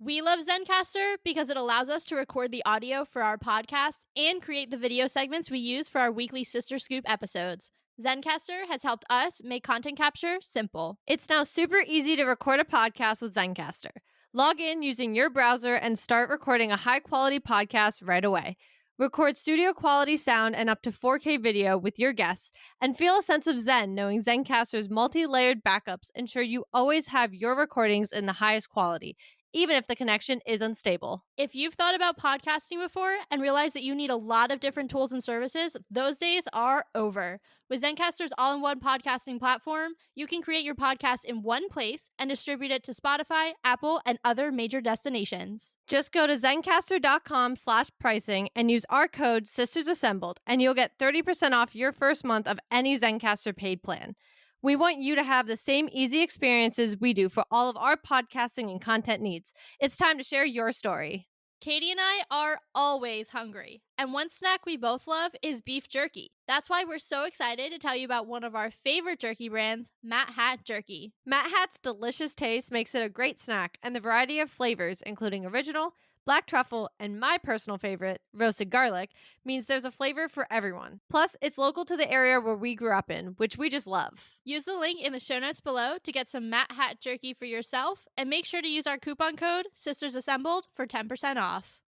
We love Zencaster because it allows us to record the audio for our podcast and create the video segments we use for our weekly Sister Scoop episodes. Zencaster has helped us make content capture simple. It's now super easy to record a podcast with Zencaster. Log in using your browser and start recording a high-quality podcast right away. Record studio quality sound and up to 4K video with your guests, and feel a sense of zen knowing Zencaster's multi-layered backups ensure you always have your recordings in the highest quality, even if the connection is unstable. If you've thought about podcasting before and realized that you need a lot of different tools and services, those days are over. With Zencaster's all-in-one podcasting platform, you can create your podcast in one place and distribute it to Spotify, Apple, and other major destinations. Just go to zencastr.com/pricing and use our code SistersAssembled, and you'll get 30% off your first month of any Zencaster paid plan. We want you to have the same easy experiences we do for all of our podcasting and content needs. It's time to share your story. Katie and I are always hungry, and one snack we both love is beef jerky. That's why we're so excited to tell you about one of our favorite jerky brands, Matt Hat Jerky. Matt Hat's delicious taste makes it a great snack, and the variety of flavors, including original, black truffle, and my personal favorite, roasted garlic, means there's a flavor for everyone. Plus, it's local to the area where we grew up in, which we just love. Use the link in the show notes below to get some Matt Hat Jerky for yourself, and make sure to use our coupon code SistersAssembled for 10% off.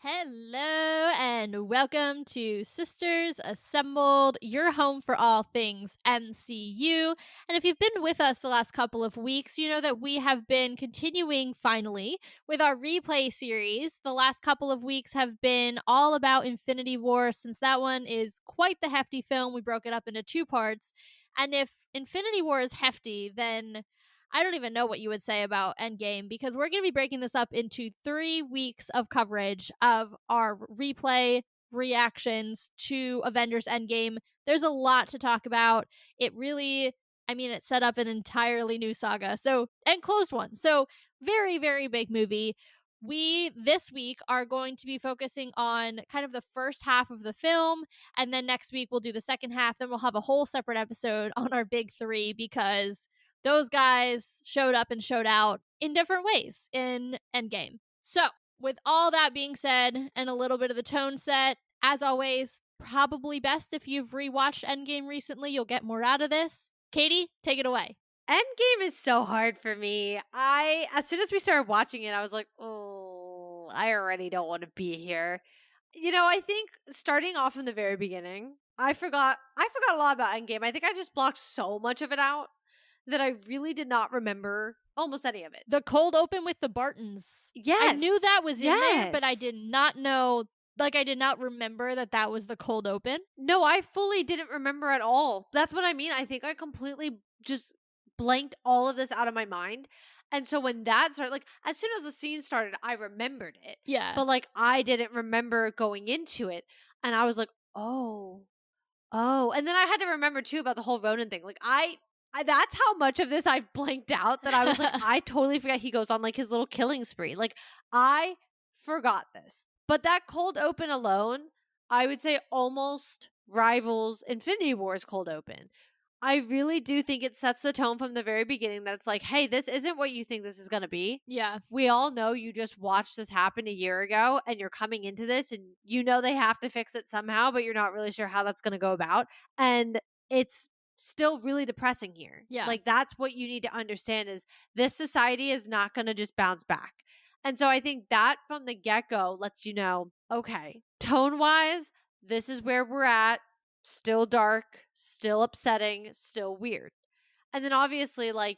Hello and welcome to Sisters Assembled, your home for all things MCU. And if you've been with us the last couple of weeks, you know that we have been continuing finally with our replay series. The last couple of weeks have been all about Infinity War, since that one is quite the hefty film. We broke it up into two parts. And if Infinity War is hefty, then I don't even know what you would say about Endgame, because we're going to be breaking this up into 3 weeks of coverage of our replay reactions to Avengers Endgame. There's a lot to talk about. It really, it set up an entirely new saga. And closed one. So very, very big movie. We, this week, are going to be focusing on kind of the first half of the film, and then next week we'll do the second half. Then we'll have a whole separate episode on our big three, because those guys showed up and showed out in different ways in Endgame. So, with all that being said and a little bit of the tone set, as always, probably best if you've rewatched Endgame recently. You'll get more out of this. Katie, take it away. Endgame is so hard for me. As soon as we started watching it, I was like, oh, I already don't want to be here. I think starting off from the very beginning, I forgot a lot about Endgame. I think I just blocked so much of it out that I really did not remember almost any of it. The cold open with the Bartons. Yes. I knew that was in there, but I did not know, I did not remember that was the cold open. No, I fully didn't remember at all. That's what I mean. I think I completely just blanked all of this out of my mind. And so when that started, as soon as the scene started, I remembered it. Yeah. But I didn't remember going into it. And I was like, oh. And then I had to remember too about the whole Ronan thing. That's how much of this I've blanked out that I was like, I totally forgot he goes on his little killing spree. I forgot this. But that cold open alone, I would say almost rivals Infinity War's cold open. I really do think it sets the tone from the very beginning that it's hey, this isn't what you think this is going to be. Yeah. We all know you just watched this happen a year ago and you're coming into this and they have to fix it somehow, but you're not really sure how that's going to go about. And it's still really depressing here. Yeah. That's what you need to understand is this society is not going to just bounce back. And so I think that from the get-go lets you know, okay, tone-wise, this is where we're at. Still dark, still upsetting, still weird. And then obviously, I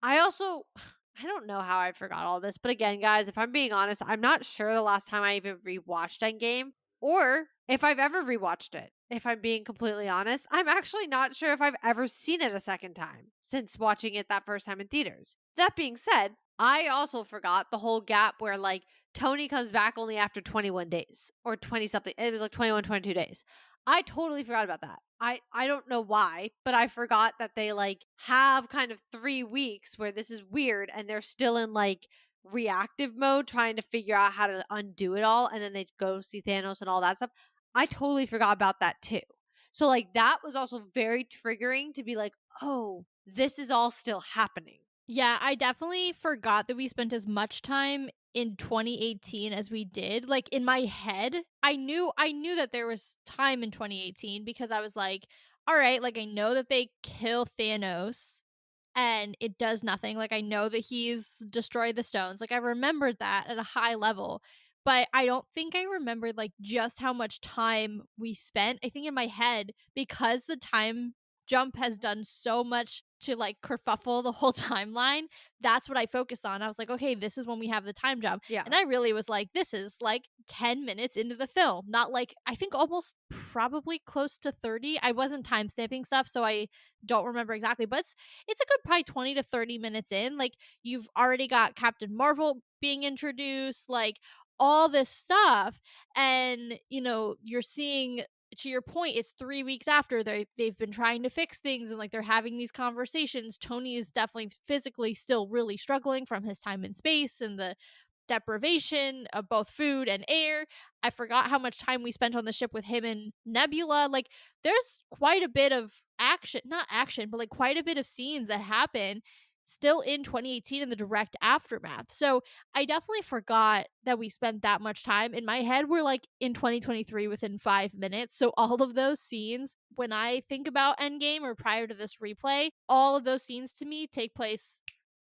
don't know how I forgot all this. But again, guys, if I'm being honest, I'm not sure the last time I even rewatched Endgame or if I've ever rewatched it. If I'm being completely honest, I'm actually not sure if I've ever seen it a second time since watching it that first time in theaters. That being said, I also forgot the whole gap where Tony comes back only after 21 days or 20 something. It was 21, 22 days. I totally forgot about that. I don't know why, but I forgot that they have kind of 3 weeks where this is weird and they're still in reactive mode trying to figure out how to undo it all, and then they go see Thanos and all that stuff. I totally forgot about that too. So like that was also very triggering to be like, oh, this is all still happening. Yeah, I definitely forgot that we spent as much time in 2018 as we did. Like in my head, I knew that there was time in 2018 because I was like, all right, like I know that they kill Thanos and it does nothing. Like I know that he's destroyed the stones. Like I remembered that at a high level. But I don't think I remembered like just how much time we spent. I think in my head, because the time jump has done so much to like kerfuffle the whole timeline, that's what I focused on. I was like, okay, this is when we have the time jump. Yeah. And I really was like, this is like 10 minutes into the film, not like, I think almost probably close to 30. I wasn't time stamping stuff, so I don't remember exactly, but it's a good probably 20 to 30 minutes in. Like, you've already got Captain Marvel being introduced, like all this stuff. And, you're seeing, to your point, it's 3 weeks after they've been trying to fix things and like they're having these conversations. Tony is definitely physically still really struggling from his time in space and the deprivation of both food and air. I forgot how much time we spent on the ship with him and Nebula. Like, there's quite a bit of action, not action, but like quite a bit of scenes that happen still in 2018 in the direct aftermath. So I definitely forgot that we spent that much time. In my head, we're like in 2023 within 5 minutes. So all of those scenes, when I think about Endgame or prior to this replay, all of those scenes to me take place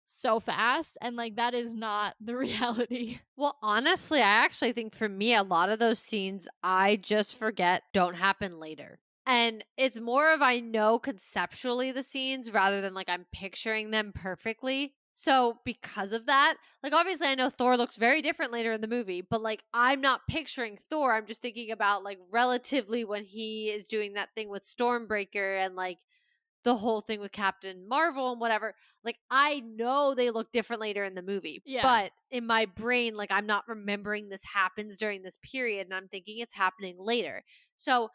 so fast. And like that is not the reality. Well, honestly, I actually think for me, a lot of those scenes I just forget don't happen later. And it's more of I know conceptually the scenes rather than like I'm picturing them perfectly. So, because of that, like obviously I know Thor looks very different later in the movie, but like I'm not picturing Thor. I'm just thinking about like relatively when he is doing that thing with Stormbreaker and like the whole thing with Captain Marvel and whatever, like I know they look different later in the movie, Yeah. but in my brain, like I'm not remembering this happens during this period and I'm thinking it's happening later. So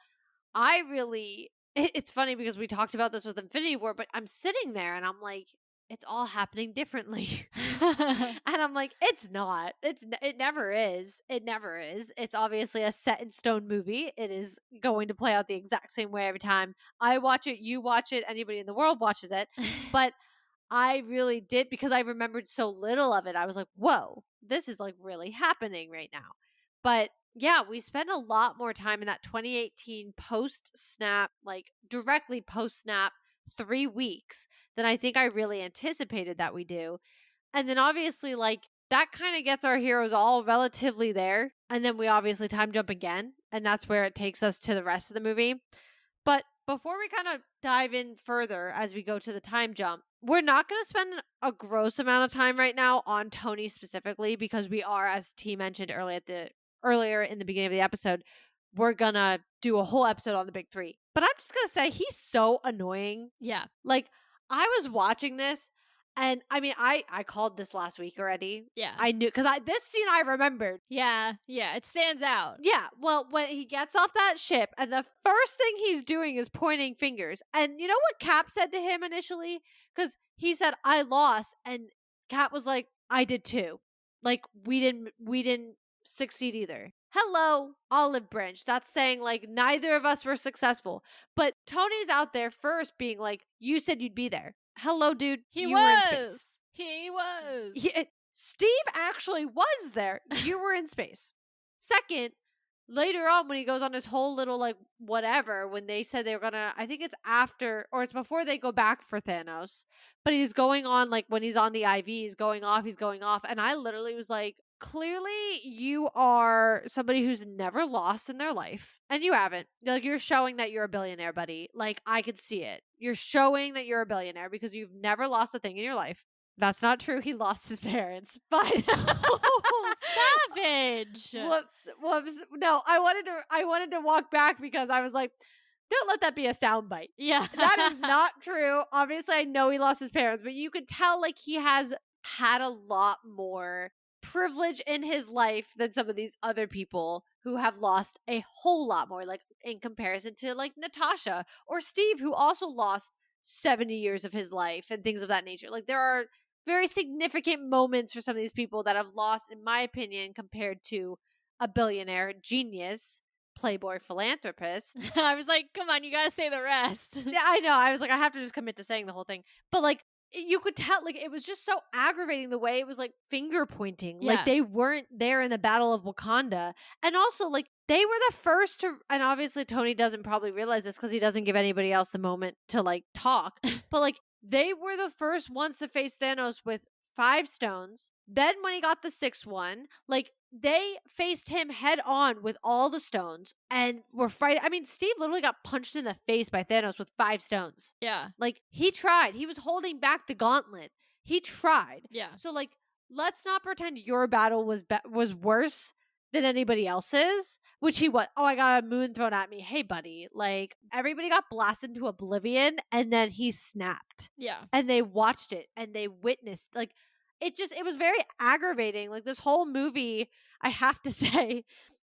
I really, it's funny because we talked about this with Infinity War, but I'm sitting there and I'm like, it's all happening differently. And I'm like, it's not. It never is. It never is. It's obviously a set in stone movie. It is going to play out the exact same way every time. I watch it, you watch it, anybody in the world watches it. But I really did because I remembered so little of it. I was like, whoa, this is like really happening right now. But yeah, we spent a lot more time in that 2018 post snap, like directly post snap 3 weeks than I think I really anticipated that we do. And then obviously, like, that kind of gets our heroes all relatively there. And then we obviously time jump again. And that's where it takes us to the rest of the movie. But before we kind of dive in further as we go to the time jump, we're not going to spend a gross amount of time right now on Tony specifically because we are, as T mentioned earlier in the beginning of the episode, we're gonna do a whole episode on the big three. But I'm just gonna say he's so annoying. Yeah. Like I was watching this, and I mean, I called this last week already. Yeah. I knew because I this scene I remembered. Yeah. Yeah. It stands out. Yeah, well, when he gets off that ship and the first thing he's doing is pointing fingers. And you know what Cap said to him initially? Because he said, I lost. And Cap was like, I did too. Like, we didn't succeed either. Hello, olive branch. That's saying like neither of us were successful. But Tony's out there first being like, you said you'd be there. Hello, dude. He You were in space. was. He was. Steve actually was there. You were in space. Second, later on when he goes on his whole little like whatever, when they said they were gonna, I think it's after or it's before they go back for Thanos, but he's going on like when he's on the IV, he's going off. And I literally was like, clearly you are somebody who's never lost in their life. And you haven't. Like you're showing that you're a billionaire, buddy. Like I could see it. You're showing that you're a billionaire because you've never lost a thing in your life. That's not true. He lost his parents, but Oh, savage. whoops. No, I wanted to walk back because I was like, don't let that be a soundbite. Yeah. That is not true. Obviously, I know he lost his parents, but you could tell like he has had a lot more privilege in his life than some of these other people who have lost a whole lot more, like in comparison to like Natasha or Steve, who also lost 70 years of his life and things of that nature. Like there are very significant moments for some of these people that have lost, in my opinion, compared to a billionaire genius playboy philanthropist. I was like, come on, you gotta say the rest. Yeah, I know. I was like, I have to just commit to saying the whole thing. But like, you could tell, like, it was just so aggravating the way it was like finger pointing. Like, Yeah. they weren't there in the Battle of Wakanda. And also, like, they were the first to, and obviously Tony doesn't probably realize this because he doesn't give anybody else the moment to like talk. But like, they were the first ones to face Thanos with 5 stones. Then when he got the 6th one, like, they faced him head on with all the stones and were fighting. I mean, Steve literally got punched in the face by Thanos with 5 stones. Yeah. Like, he tried. He was holding back the gauntlet. He tried. Yeah. So like, let's not pretend your battle was worse than anybody else's, which he was. Oh, I got a moon thrown at me. Hey, buddy. Like, everybody got blasted into oblivion and then he snapped. Yeah. And they watched it and they witnessed, like, it was very aggravating. Like, this whole movie, I have to say,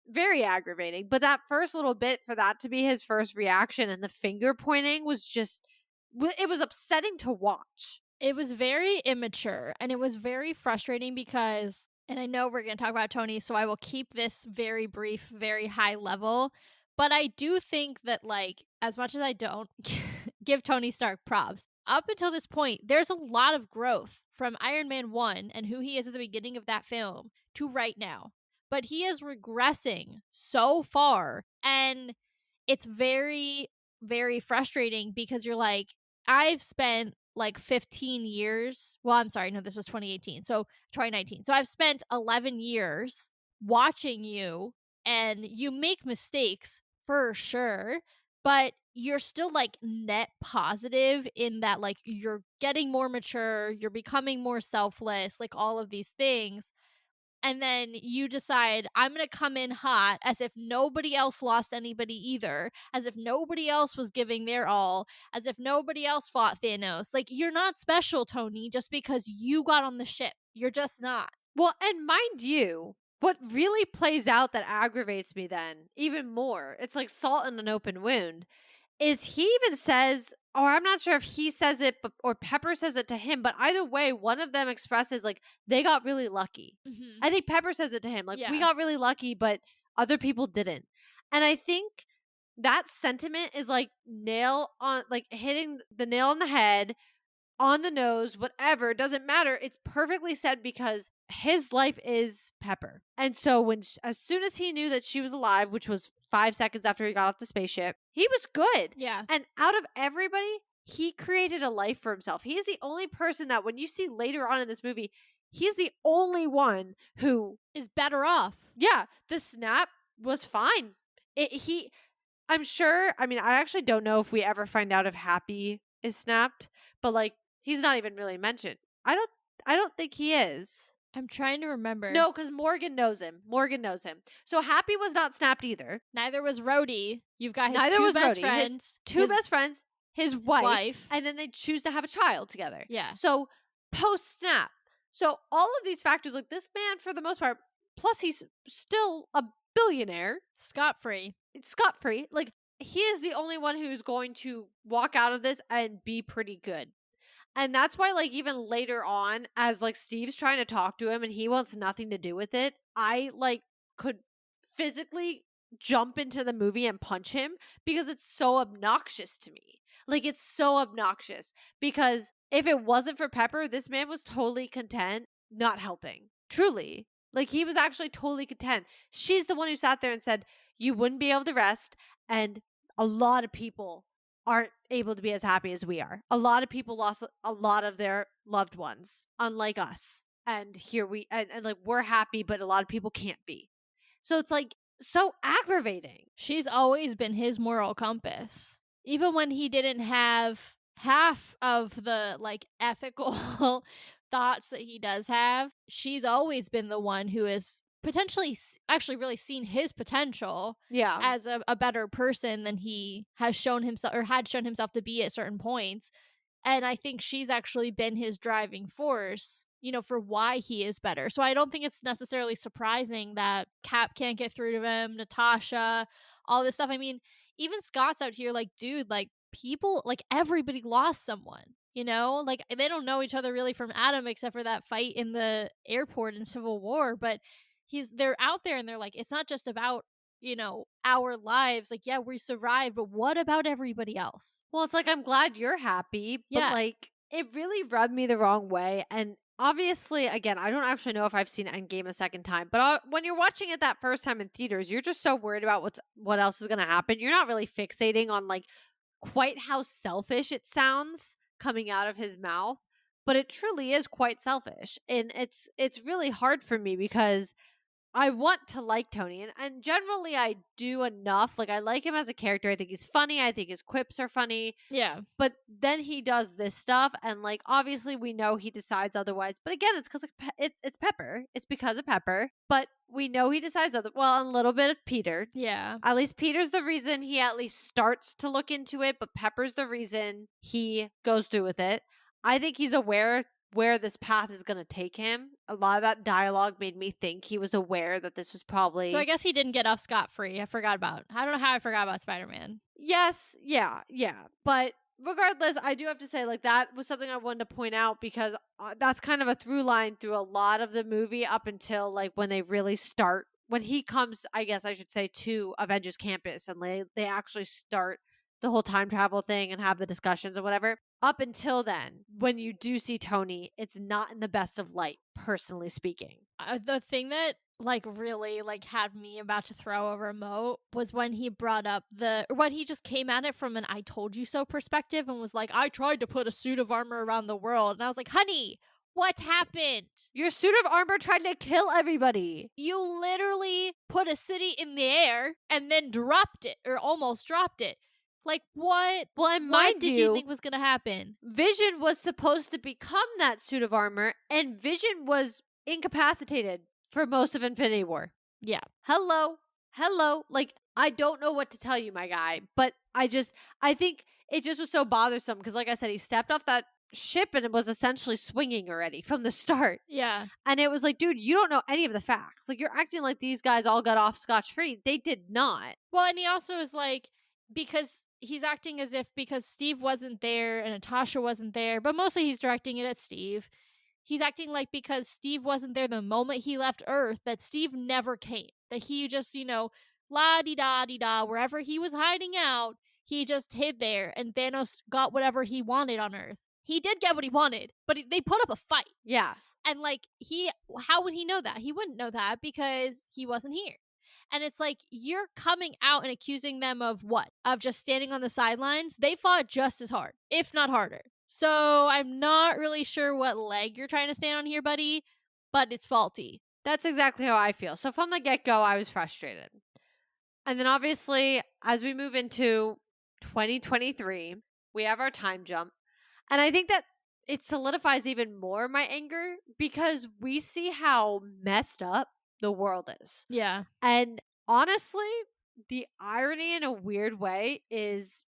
very aggravating. But that first little bit, for that to be his first reaction and the finger pointing was just, it was upsetting to watch. It was very immature and it was very frustrating because, and I know we're going to talk about Tony, so I will keep this very brief, very high level. But I do think that, like, as much as I don't give Tony Stark props, up until this point, there's a lot of growth from Iron Man 1 and who he is at the beginning of that film to right now. But he is regressing so far. And it's very, very frustrating because you're like, I've spent like 15 years. Well, I'm sorry. No, this was 2018. So 2019. So I've spent 11 years watching you, and you make mistakes for sure, but you're still like net positive in that, like, you're getting more mature, you're becoming more selfless, like all of these things. And then you decide, I'm going to come in hot as if nobody else lost anybody either, as if nobody else was giving their all, as if nobody else fought Thanos. Like, you're not special, Tony, just because you got on the ship. You're just not. Well, and mind you, what really plays out that aggravates me then even more, it's like salt in an open wound, is he even says, or I'm not sure if he says it, but, or Pepper says it to him, but either way, one of them expresses like they got really lucky. Mm-hmm. I think Pepper says it to him, like, we Yeah. got really lucky, but other people didn't. And I think that sentiment is like nail on, like hitting the nail on the head, on the nose, whatever, doesn't matter. It's perfectly said because his life is Pepper. And so when as soon as he knew that she was alive, which was 5 seconds after he got off the spaceship, he was good. Yeah. And out of everybody, he created a life for himself. He is the only person that when you see later on in this movie, he's the only one who Is better off. yeah, the snap was fine. I'm sure, I mean, I actually don't know if we ever find out if Happy is snapped, but like, he's not even really mentioned. I don't think he is. I'm trying to remember. No, because Morgan knows him. So Happy was not snapped either. Neither was Rhodey. You've got his Neither two was best Rhodey. friends. Two his best friends, his wife, and then they choose to have a child together. Yeah. So post snap. So all of these factors, like, this man, for the most part, plus he's still a billionaire, Scot-free. scot-free. Like, he is the only one who's going to walk out of this and be pretty good. And that's why, like, even later on, as like Steve's trying to talk to him and he wants nothing to do with it, I like could physically jump into the movie and punch him because it's so obnoxious to me. Like, it's so obnoxious because if it wasn't for Pepper, this man was totally content not helping. Truly. Like, he was actually totally content. She's the one who sat there and said, you wouldn't be able to rest, and a lot of people aren't able to be as happy as we are. A lot of people lost a lot of their loved ones, unlike us. And here and like, we're happy, but a lot of people can't be. So it's like so aggravating. She's always been his moral compass. Even when he didn't have half of the like ethical thoughts that he does have, she's always been the one who is potentially actually really seen his potential Yeah. as a better person than he has shown himself or had shown himself to be at certain points. And I think she's actually been his driving force, you know, for why he is better. So I don't think it's necessarily surprising that Cap can't get through to him, Natasha, all this stuff. I mean, even Scott's out here like, dude, like, people, like, everybody lost someone, you know? Like, they don't know each other really from Adam except for that fight in the airport in Civil War, but they're out there and they're like, it's not just about our lives. Like, yeah, we survived, but what about everybody else? Well, it's like, I'm glad you're happy, but, Yeah. like, it really rubbed me the wrong way, and obviously, again, I don't actually know if I've seen Endgame a second time, but, when you're watching it that first time in theaters, you're just so worried about what else is gonna happen. You're not really fixating on, like, quite how selfish it sounds coming out of his mouth, but it truly is quite selfish, and it's really hard for me because I want to like Tony, and generally I do enough. Like, I like him as a character. I think he's funny. I think his quips are funny. Yeah. But then he does this stuff, and like obviously we know he decides otherwise. But again, it's because it's Pepper. It's because of Pepper. But we know he decides other. Well, a little bit of Peter. Yeah. At least Peter's the reason he at least starts to look into it, but Pepper's the reason he goes through with it. I think he's aware where this path is going to take him. A lot of that dialogue made me think he was aware that this was So I probably. guess he didn't get off scot free. I don't know how I forgot about Spider-Man. Yes, yeah, yeah. But regardless, I do have to say, like, that was something I wanted to point out because that's kind of a through line through a lot of the movie up until, like, when they really start. When he comes, I guess I should say, to Avengers Campus and they actually start the whole time travel thing and have the discussions or whatever. Up until then, when you do see Tony, it's not in the best of light, personally speaking. The thing that like really like had me about to throw a remote was when he brought up when he just came at it from an "I told you so" perspective and was like, "I tried to put a suit of armor around the world," and I was like, "Honey, what happened? Your suit of armor tried to kill everybody. You literally put a city in the air and then dropped it or almost dropped it. Like what? Well, and What mind did you you, think was gonna happen?" Vision was supposed to become that suit of armor, and Vision was incapacitated for most of Infinity War. Yeah. Hello. Hello. Like, I don't know what to tell you, my guy, but I think it just was so bothersome because, like I said, he stepped off that ship and it was essentially swinging already from the start. Yeah. And it was like, dude, you don't know any of the facts. Like, you're acting like these guys all got off scotch free. They did not. Well, and he also is like, because he's acting as if because Steve wasn't there and Natasha wasn't there, but mostly he's directing it at Steve. He's acting like because Steve wasn't there the moment he left Earth, that Steve never came. That he just, la di da di da, wherever he was hiding out, he just hid there and Thanos got whatever he wanted on Earth. He did get what he wanted, but they put up a fight. Yeah. And like, how would he know that? He wouldn't know that because he wasn't here. And it's like, you're coming out and accusing them of what? Of just standing on the sidelines? They fought just as hard, if not harder. So I'm not really sure what leg you're trying to stand on here, buddy, but it's faulty. That's exactly how I feel. So from the get go, I was frustrated. And then obviously, as we move into 2023, we have our time jump. And I think that it solidifies even more my anger because we see how messed up the world is. Yeah. And honestly, the irony in a weird way is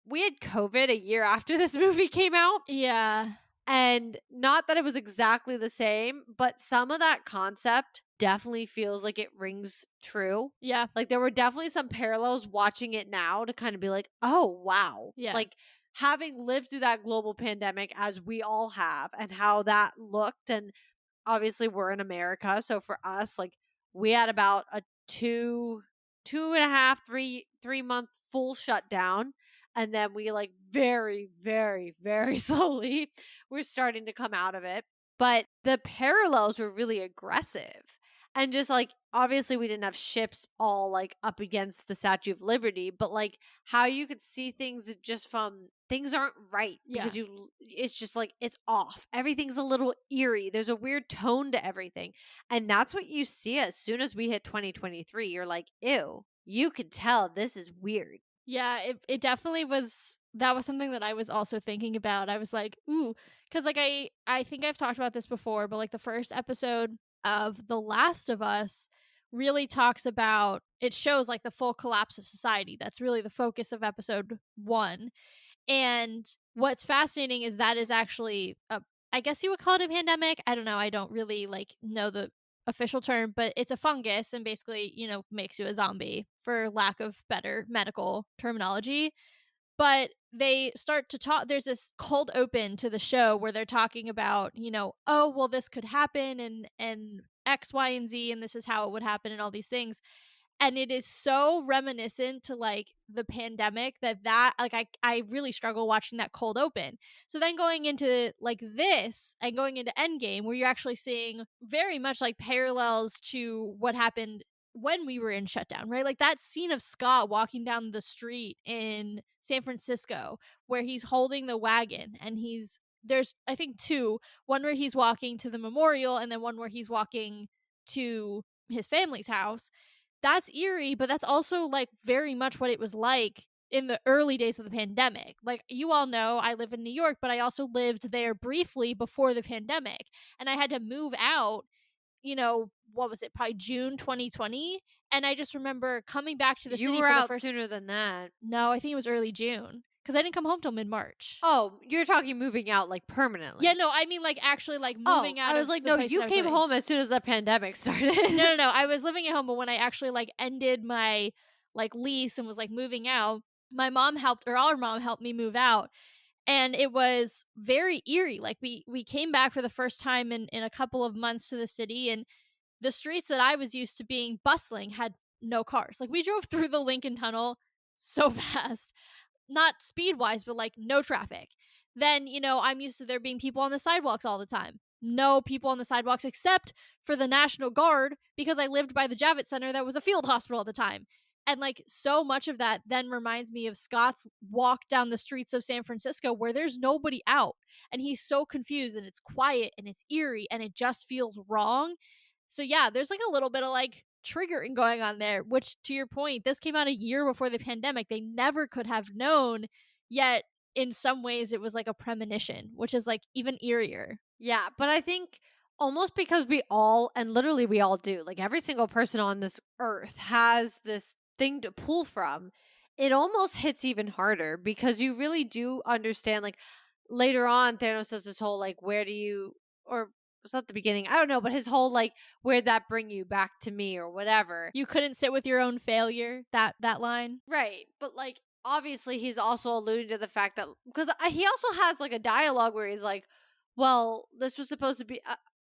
we had COVID a year after this movie came out. Yeah. And not that it was exactly the same, but some of that concept definitely feels like it rings true. Yeah. Like there were definitely some parallels watching it now to kind of be like, oh, wow. Yeah. Like having lived through that global pandemic as we all have and how that looked. And obviously we're in America. So for us, like we had about a two and a half, 3 month full shutdown. And then we like very, very, very slowly we're starting to come out of it. But the parallels were really aggressive. And just like obviously we didn't have ships all like up against the Statue of Liberty, but like how you could see things that just from things aren't right because it's just like it's off. Everything's a little eerie. There's a weird tone to everything. And that's what you see as soon as we hit 2023. You're like, ew, you could tell this is weird. Yeah, it definitely was. That was something that I was also thinking about. I was like, ooh, because like I think I've talked about this before, but like the first episode of The Last of Us really talks about, it shows like the full collapse of society. That's really the focus of episode 1. And what's fascinating is that is actually a, I guess you would call it a pandemic. I don't know. I don't really like know the official term, but it's a fungus and basically, makes you a zombie for lack of better medical terminology. But they start to talk, there's this cold open to the show where they're talking about, oh, well, this could happen and X, Y, and Z, and this is how it would happen and all these things. and it is so reminiscent to like the pandemic that like I really struggle watching that cold open. So then going into like this and going into Endgame, where you're actually seeing very much like parallels to what happened when we were in shutdown, right? Like that scene of Scott walking down the street in San Francisco where he's holding the wagon and there's I think two, one where he's walking to the memorial and then one where he's walking to his family's house. That's eerie, but that's also like very much what it was like in the early days of the pandemic. Like you all know, I live in New York, but I also lived there briefly before the pandemic. And I had to move out, what was it, probably June 2020. And I just remember coming back to the You city were for the out first, sooner than that. no, I think it was early June because I didn't come home till mid March. Oh, you're talking moving out, like, Yeah, permanently. no, I mean like actually like Oh, moving out I was of like, the "No, place that you I was came living. home as soon as the pandemic No, started." no, no. I was living at home, but when I actually like ended my like lease and was like moving out, my mom helped or our mom helped me move out. And it was very eerie. Like we came back for the first time in a couple of months to the city, and the streets that I was used to being bustling had no cars. Like we drove through the Lincoln Tunnel so fast, not speed wise, but like no traffic. Then, I'm used to there being people on the sidewalks all the time. No people on the sidewalks except for the National Guard because I lived by the Javits Center that was a field hospital at the time. And like so much of that then reminds me of Scott's walk down the streets of San Francisco where there's nobody out and he's so confused and it's quiet and it's eerie and it just feels wrong. So yeah, there's like a little bit of like triggering going on there, which to your point, this came out a year before the pandemic. They never could have known, yet in some ways it was like a premonition, which is like even eerier. Yeah, but I think almost because we all, and literally we all do, like, every single person on this earth has this thing to pull from, it almost hits even harder because you really do understand, like, later on, Thanos does this whole, like, where do you, or was that the beginning? I don't know, but his whole, like, where'd that bring you back to me or whatever. You couldn't sit with your own failure, that line. Right. But like obviously he's also alluding to the fact that because he also has like a dialogue where he's like, well, this was supposed to be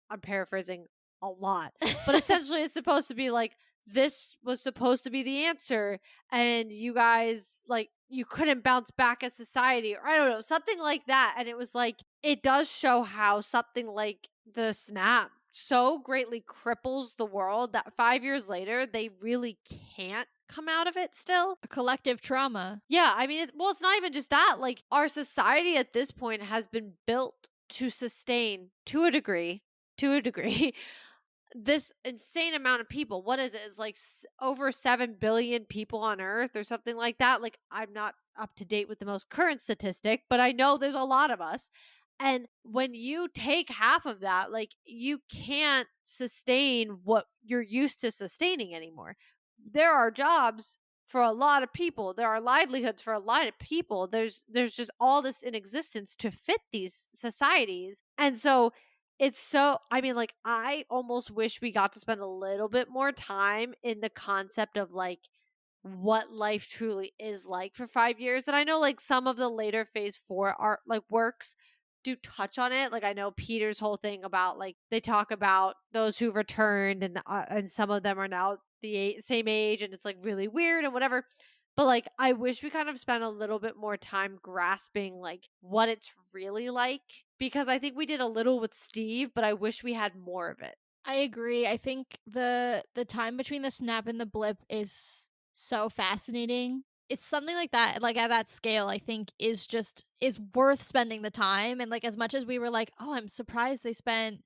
I'm paraphrasing a lot, but essentially it's supposed to be like this was supposed to be the answer and you guys like you couldn't bounce back as society or I don't know, something like that. And it was like it does show how something like the snap so greatly cripples the world that 5 years later they really can't come out of it still. A collective trauma. Yeah, I mean, well, it's not even just that. Like, our society at this point has been built to sustain, to a degree, this insane amount of people. What is it? It's like over 7 billion people on Earth or something like that. Like, I'm not up to date with the most current statistic, but I know there's a lot of us. And when you take half of that, like, you can't sustain what you're used to sustaining anymore. There are jobs for a lot of people. There are livelihoods for a lot of people. There's just all this in existence to fit these societies. And so it's so I mean like I almost wish we got to spend a little bit more time in the concept of like what life truly is like for 5 years. And I know like some of the later phase 4 art like works do touch on it. Like I know Peter's whole thing about like they talk about those who returned and some of them are now the same age and it's like really weird and whatever. But like I wish we kind of spent a little bit more time grasping like what it's really like because I think we did a little with Steve, but I wish we had more of it. I agree. I think the time between the snap and the blip is so fascinating. It's something like that, like at that scale, I think is worth spending the time. And like as much as we were like, oh, I'm surprised they spent,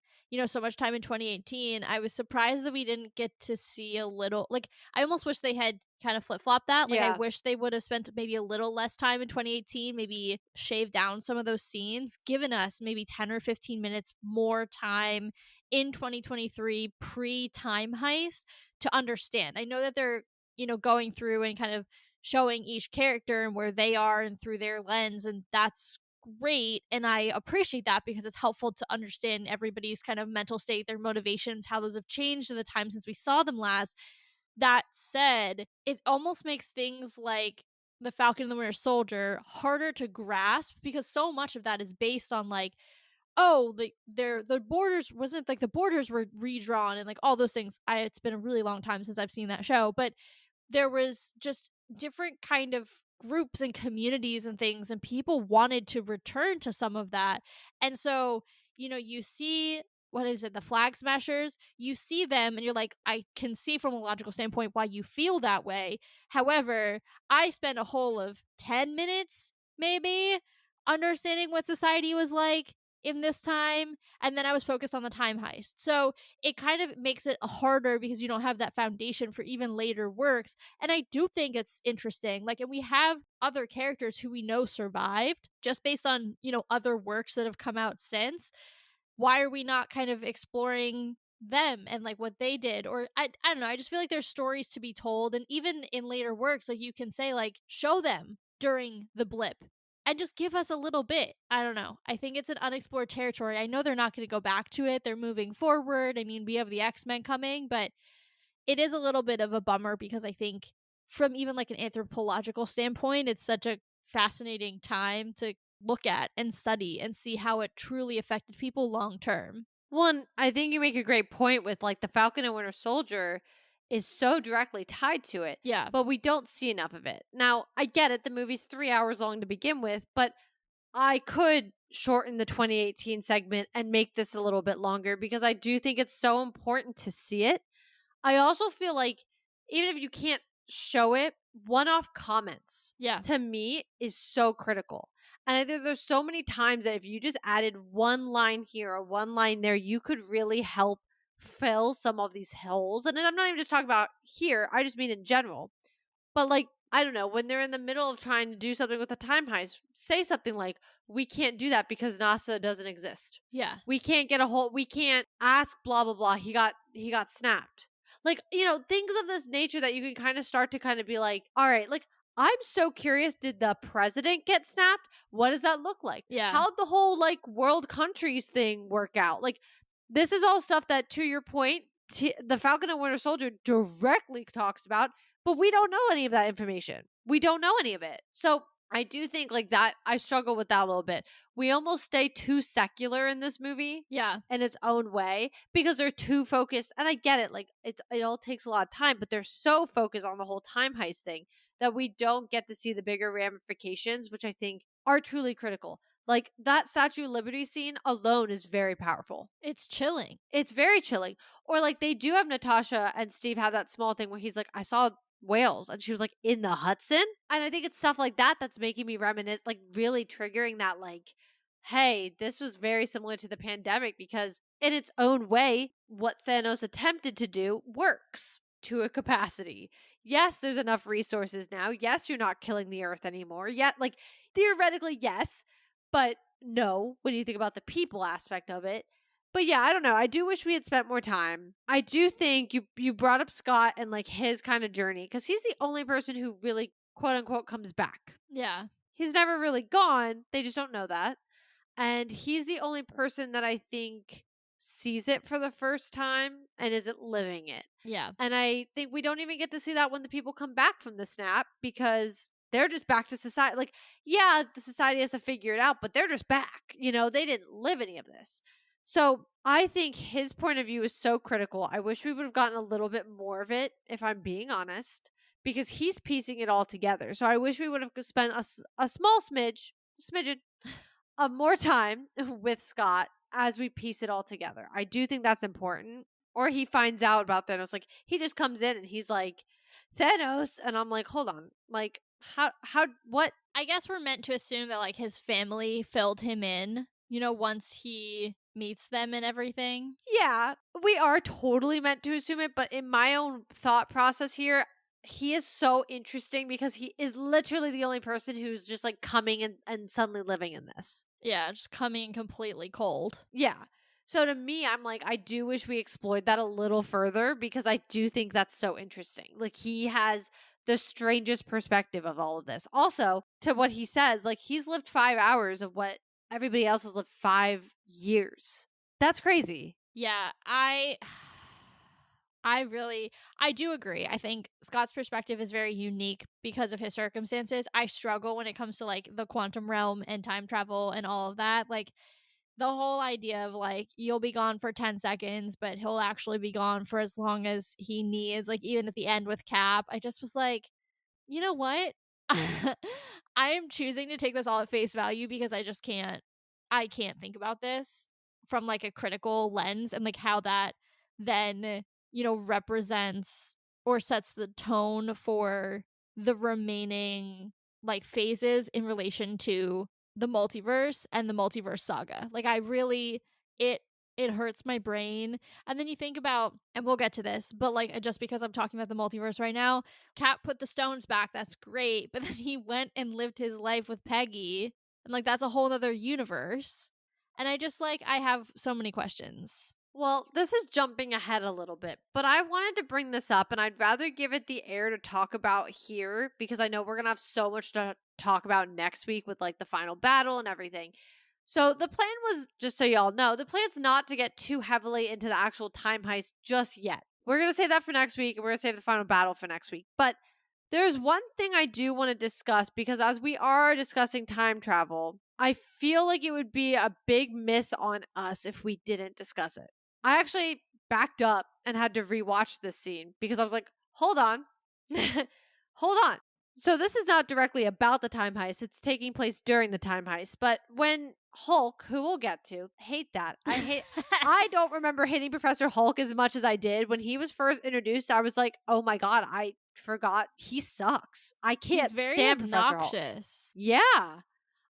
so much time in 2018. I was surprised that we didn't get to see a little like I almost wish they had kind of flip flop that. Like I Yeah. wish they would have spent maybe a little less time in 2018, maybe shave down some of those scenes, given us maybe 10 or 15 minutes more time in 2023 pre time heist to understand. I know that they're, going through and kind of showing each character and where they are and through their lens, and that's great. And I appreciate that because it's helpful to understand everybody's kind of mental state, their motivations, how those have changed in the time since we saw them last. That said, it almost makes things like the Falcon and the Winter Soldier harder to grasp because so much of that is based on like oh, the borders wasn't like the borders were redrawn and like all those things. It's been a really long time since I've seen that show, but there was just different kind of groups and communities and things, and people wanted to return to some of that. And so, you see, what is it, the flag smashers, you see them and you're like, I can see from a logical standpoint why you feel that way. However, I spent a whole of 10 minutes maybe understanding what society was like in this time, and then I was focused on the time heist. So it kind of makes it harder because you don't have that foundation for even later works. And I do think it's interesting. Like, and we have other characters who we know survived just based on, other works that have come out since. Why are we not kind of exploring them and like what they did? Or I don't know. I just feel like there's stories to be told. And even in later works, like you can say, like, show them during the blip and just give us a little bit. I don't know. I think it's an unexplored territory. I know they're not going to go back to it. They're moving forward. I mean, we have the X-Men coming, but it is a little bit of a bummer because I think from even like an anthropological standpoint, it's such a fascinating time to look at and study and see how it truly affected people long term. One, I think you make a great point with like the Falcon and Winter Soldier is so directly tied to it, Yeah. but we don't see enough of it. Now, I get it, the movie's 3 hours long to begin with, but I could shorten the 2018 segment and make this a little bit longer because I do think it's so important to see it. I also feel like even if you can't show it, one off comments Yeah. to me is so critical. And I think there's so many times that if you just added one line here or one line there, you could really help fill some of these holes. And I'm not even just talking about here, I just mean in general. But like, I don't know, when they're in the middle of trying to do something with a time heist, say something like, we can't do that because NASA doesn't exist. Yeah. We can't get a whole we can't ask blah blah blah. He got snapped. Like, things of this nature that you can kind of start to kind of be like, all right, like I'm so curious, did the president get snapped? What does that look like? Yeah. How'd the whole like world countries thing work out? Like this is all stuff that, to your point, the Falcon and Winter Soldier directly talks about, but we don't know any of that information. We don't know any of it. So I do think like that, I struggle with that a little bit. We almost stay too secular in this movie Yeah. in its own way because they're too focused. And I get it, like it all takes a lot of time, but they're so focused on the whole time heist thing that we don't get to see the bigger ramifications, which I think are truly critical. Like that Statue of Liberty scene alone is very powerful. It's chilling. It's very chilling. Or like they do have Natasha and Steve have that small thing where he's like, I saw whales, and she was like, in the Hudson. And I think it's stuff like that that's making me reminisce, like really triggering that, like, hey, this was very similar to the pandemic because in its own way, what Thanos attempted to do works to a capacity. Yes, there's enough resources now. Yes, you're not killing the earth anymore. Yet, like, theoretically, yes, but no, when you think about the people aspect of it. But yeah, I don't know. I do wish we had spent more time. I do think you brought up Scott and like his kind of journey because he's the only person who really quote unquote comes back. Yeah. He's never really gone. They just don't know that. And he's the only person that I think sees it for the first time and isn't living it. Yeah. And I think we don't even get to see that when the people come back from the snap because they're just back to society. Like, yeah, the society has to figure it out, but they're just back. They didn't live any of this. So I think his point of view is so critical. I wish we would have gotten a little bit more of it, if I'm being honest, because he's piecing it all together. So I wish we would have spent a small smidgen of more time with Scott as we piece it all together. I do think that's important. Or he finds out about Thanos. Like he just comes in and he's like, Thanos, and I'm like, hold on, like what? I guess we're meant to assume that like his family filled him in, once he meets them and everything. Yeah, we are totally meant to assume it, but in my own thought process here, he is so interesting because he is literally the only person who's just like coming and suddenly living in this. Yeah, just coming completely cold. Yeah. So to me, I'm like, I do wish we explored that a little further because I do think that's so interesting. Like, he has the strangest perspective of all of this. Also, to what he says, like, he's lived 5 hours of what everybody else has lived 5 years. That's crazy. Yeah, I do agree. I think Scott's perspective is very unique because of his circumstances. I struggle when it comes to like the quantum realm and time travel and all of that. Like the whole idea of like you'll be gone for 10 seconds, but he'll actually be gone for as long as he needs, like even at the end with Cap, I just was like, you know what? I am choosing to take this all at face value because I can't think about this from like a critical lens and like how that then, represents or sets the tone for the remaining like phases in relation to the multiverse and the multiverse saga. Like I really it it hurts my brain. And then you think about, and we'll get to this, but like just because I'm talking about the multiverse right now, Cap put the stones back. That's great. But then he went and lived his life with Peggy. And like that's a whole other universe. And I just like I have so many questions. Well, this is jumping ahead a little bit, but I wanted to bring this up and I'd rather give it the air to talk about here because I know we're going to have so much to talk about next week with like the final battle and everything. So the plan was, just so y'all know, the plan's not to get too heavily into the actual time heist just yet. We're going to save that for next week and we're going to save the final battle for next week. But there's one thing I do want to discuss because as we are discussing time travel, I feel like it would be a big miss on us if we didn't discuss it. I actually backed up and had to rewatch this scene because I was like, hold on. Hold on. So this is not directly about the time heist. It's taking place during the time heist. But when Hulk, who we'll get to, I don't remember hating Professor Hulk as much as I did when he was first introduced. I was like, oh my God, I forgot he sucks. I can't He's very stand Professor Hulk. obnoxious. Yeah.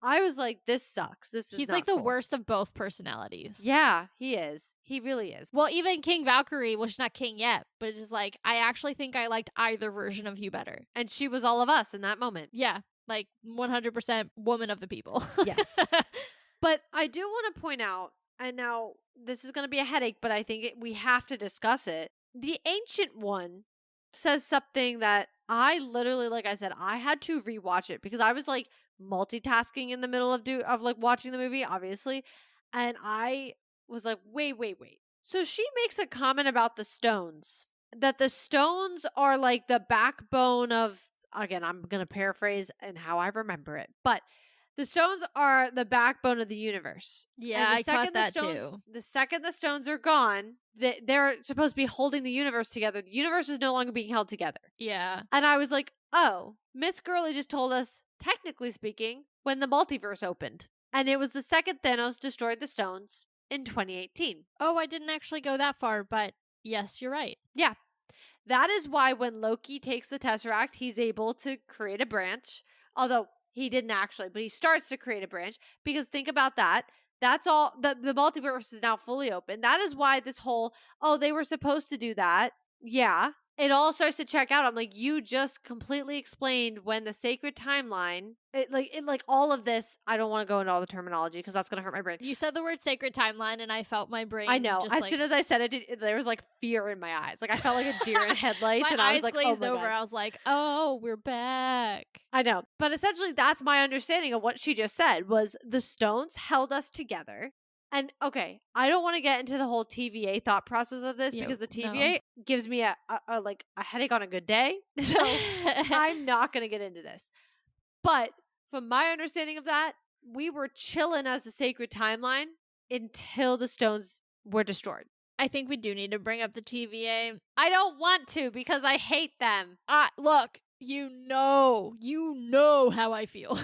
I was like, this sucks. This is He's not like the cool. worst of both personalities. Yeah, he is. He really is. Well, even King Valkyrie, well, she's not king yet, but it's just like I actually think I liked either version of you better. And she was all of us in that moment. Yeah, like 100% woman of the people. Yes. But I do want to point out, and now this is going to be a headache, but I think we have to discuss it. The Ancient One says something that I literally, like I said, I had to rewatch it because I was like multitasking in the middle of like watching the movie, obviously, and I was like, wait. So she makes a comment about the stones, that the stones are like the backbone of. Again, I'm going to paraphrase and how I remember it, but the stones are the backbone of the universe. Yeah, And I caught that too. the second the stones are gone, they're supposed to be holding the universe together. The universe is no longer being held together. Yeah. And I was like, oh, Miss Gurley just told us, technically speaking, when the multiverse opened. And it was the second Thanos destroyed the stones in 2018. Oh, I didn't actually go that far, but yes, you're right. Yeah. That is why when Loki takes the Tesseract, he's able to create a branch. Although he didn't actually, but he starts to create a branch because think about that. That's all. The multiverse is now fully open. That is why this whole, oh, they were supposed to do that. Yeah. It all starts to check out. I'm like, you just completely explained when the sacred timeline, it all of this. I don't want to go into all the terminology because that's going to hurt my brain. You said the word sacred timeline, and I felt my brain. I know. Just as soon as I said it, there was like fear in my eyes. Like I felt like a deer in headlights, and I was like, glazed oh my over. God. I was like, oh, we're back. I know. But essentially that's my understanding of what she just said was the stones held us together. And okay, I don't want to get into the whole TVA thought process of this because the TVA gives me a headache on a good day. So I'm not going to get into this. But from my understanding of that, we were chilling as the sacred timeline until the stones were destroyed. I think we do need to bring up the TVA. I don't want to because I hate them. Look, you know how I feel.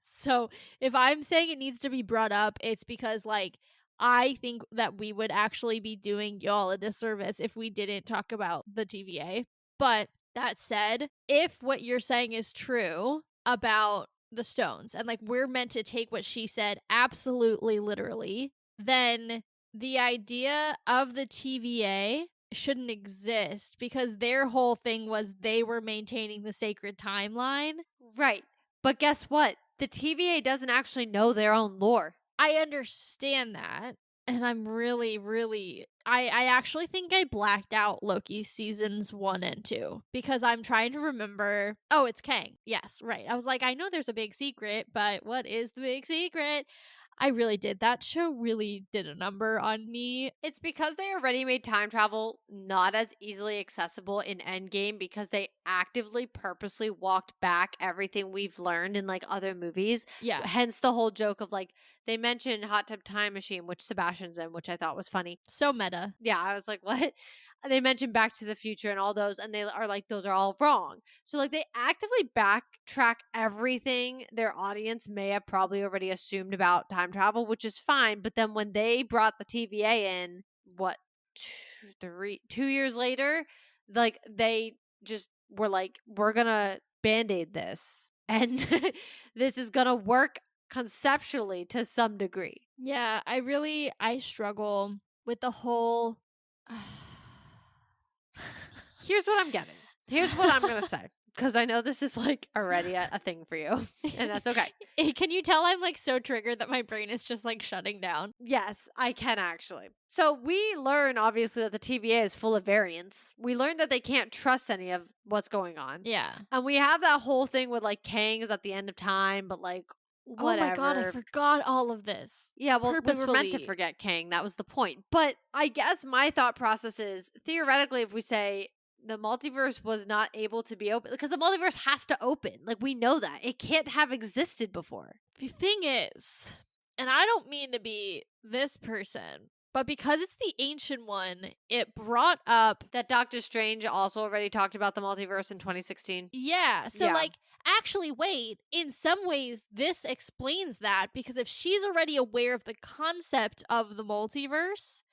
So if I'm saying it needs to be brought up, it's because like I think that we would actually be doing y'all a disservice if we didn't talk about the TVA. But that said, if what you're saying is true about the stones and like we're meant to take what she said absolutely literally, then the idea of the TVA shouldn't exist because their whole thing was they were maintaining the sacred timeline. Right. But guess what? The TVA doesn't actually know their own lore. I understand that. And I'm really I actually think I blacked out Loki seasons 1 and 2 because I'm trying to remember. Oh, it's Kang. Yes, right. I was like, I know there's a big secret, but what is the big secret? I really did. That show really did a number on me. It's because they already made time travel not as easily accessible in Endgame because they actively, purposely walked back everything we've learned in like other movies. Yeah, Hence the whole joke of like, they mentioned Hot Tub Time Machine, which Sebastian's in, which I thought was funny. so meta. Yeah, I was like, what? They mentioned Back to the Future and all those, and they are like, those are all wrong. So, like, they actively backtrack everything their audience may have probably already assumed about time travel, which is fine. But then when they brought the TVA in, what, 2 years later, like, they just were like, we're gonna band aid this, and this is gonna work conceptually to some degree. Yeah, I struggle with the whole Here's what I'm getting. Here's what I'm going to say. Because I know this is like already a thing for you. And that's okay. Can you tell I'm like so triggered that my brain is just like shutting down? Yes, I can actually. So we learn obviously that the TVA is full of variants. We learn that they can't trust any of what's going on. Yeah. And we have that whole thing with like Kang is at the end of time, but like Oh my god, I whatever. forgot all of this. Yeah, well, we were meant to Purposefully. forget Kang. That was the point. But I guess my thought process is theoretically, if we say the multiverse was not able to be open, because the multiverse has to open. Like, we know that. It can't have existed before. The thing is, and I don't mean to be this person, but because it's the ancient one, it brought up That Doctor Strange also already talked about the multiverse in 2016. yeah. So Yeah. like actually wait, in some ways this explains that because if she's already aware of the concept of the multiverse,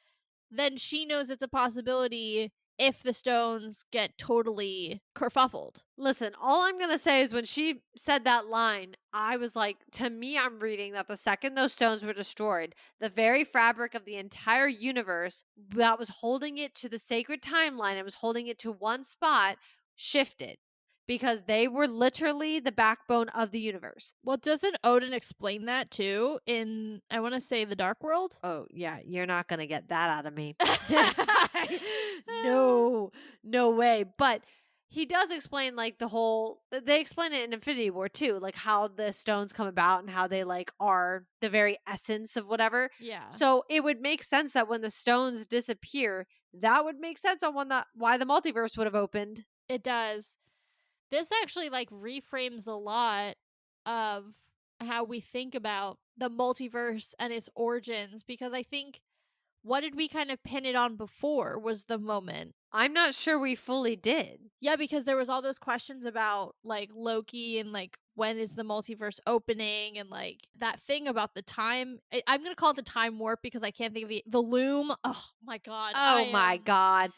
then she knows it's a possibility if the stones get totally kerfuffled. Listen, all I'm going to say is when she said that line, I was like, to me, I'm reading that the second those stones were destroyed, the very fabric of the entire universe that was holding it to the sacred timeline and was holding it to one spot shifted because they were literally the backbone of the universe. Well, doesn't Odin explain that too in I want to say the Dark World? Oh, yeah, you're not going to get that out of me. No, no way. But he does explain like the whole they explain it in Infinity War too, like how the stones come about and how they like are the very essence of whatever. Yeah. So it would make sense that when the stones disappear, that would make sense on why the multiverse would have opened. It does. This actually like reframes a lot of how we think about the multiverse and its origins because I think what did we kind of pin it on before was the moment. I'm not sure we fully did. Yeah, because there was all those questions about like Loki and like when is the multiverse opening and like that thing about the time. I'm gonna call it the time warp because I can't think of the loom. Oh my god. Oh my god.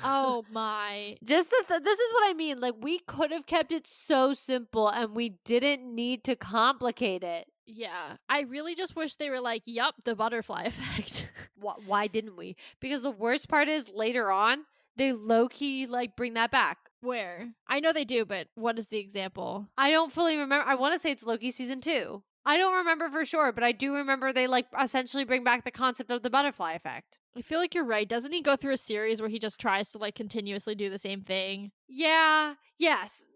Oh my. Just this is what I mean. Like, we could have kept it so simple and we didn't need to complicate it. Yeah. I really just wish they were like, yup, the butterfly effect. Why didn't we? Because the worst part is later on, they low key like bring that back. Where? I know they do, but what is the example? I don't fully remember. I want to say it's Loki season 2. I don't remember for sure, but I do remember they like essentially bring back the concept of the butterfly effect. I feel like you're right. Doesn't he go through a series where he just tries to like continuously do the same thing? Yeah. Yes.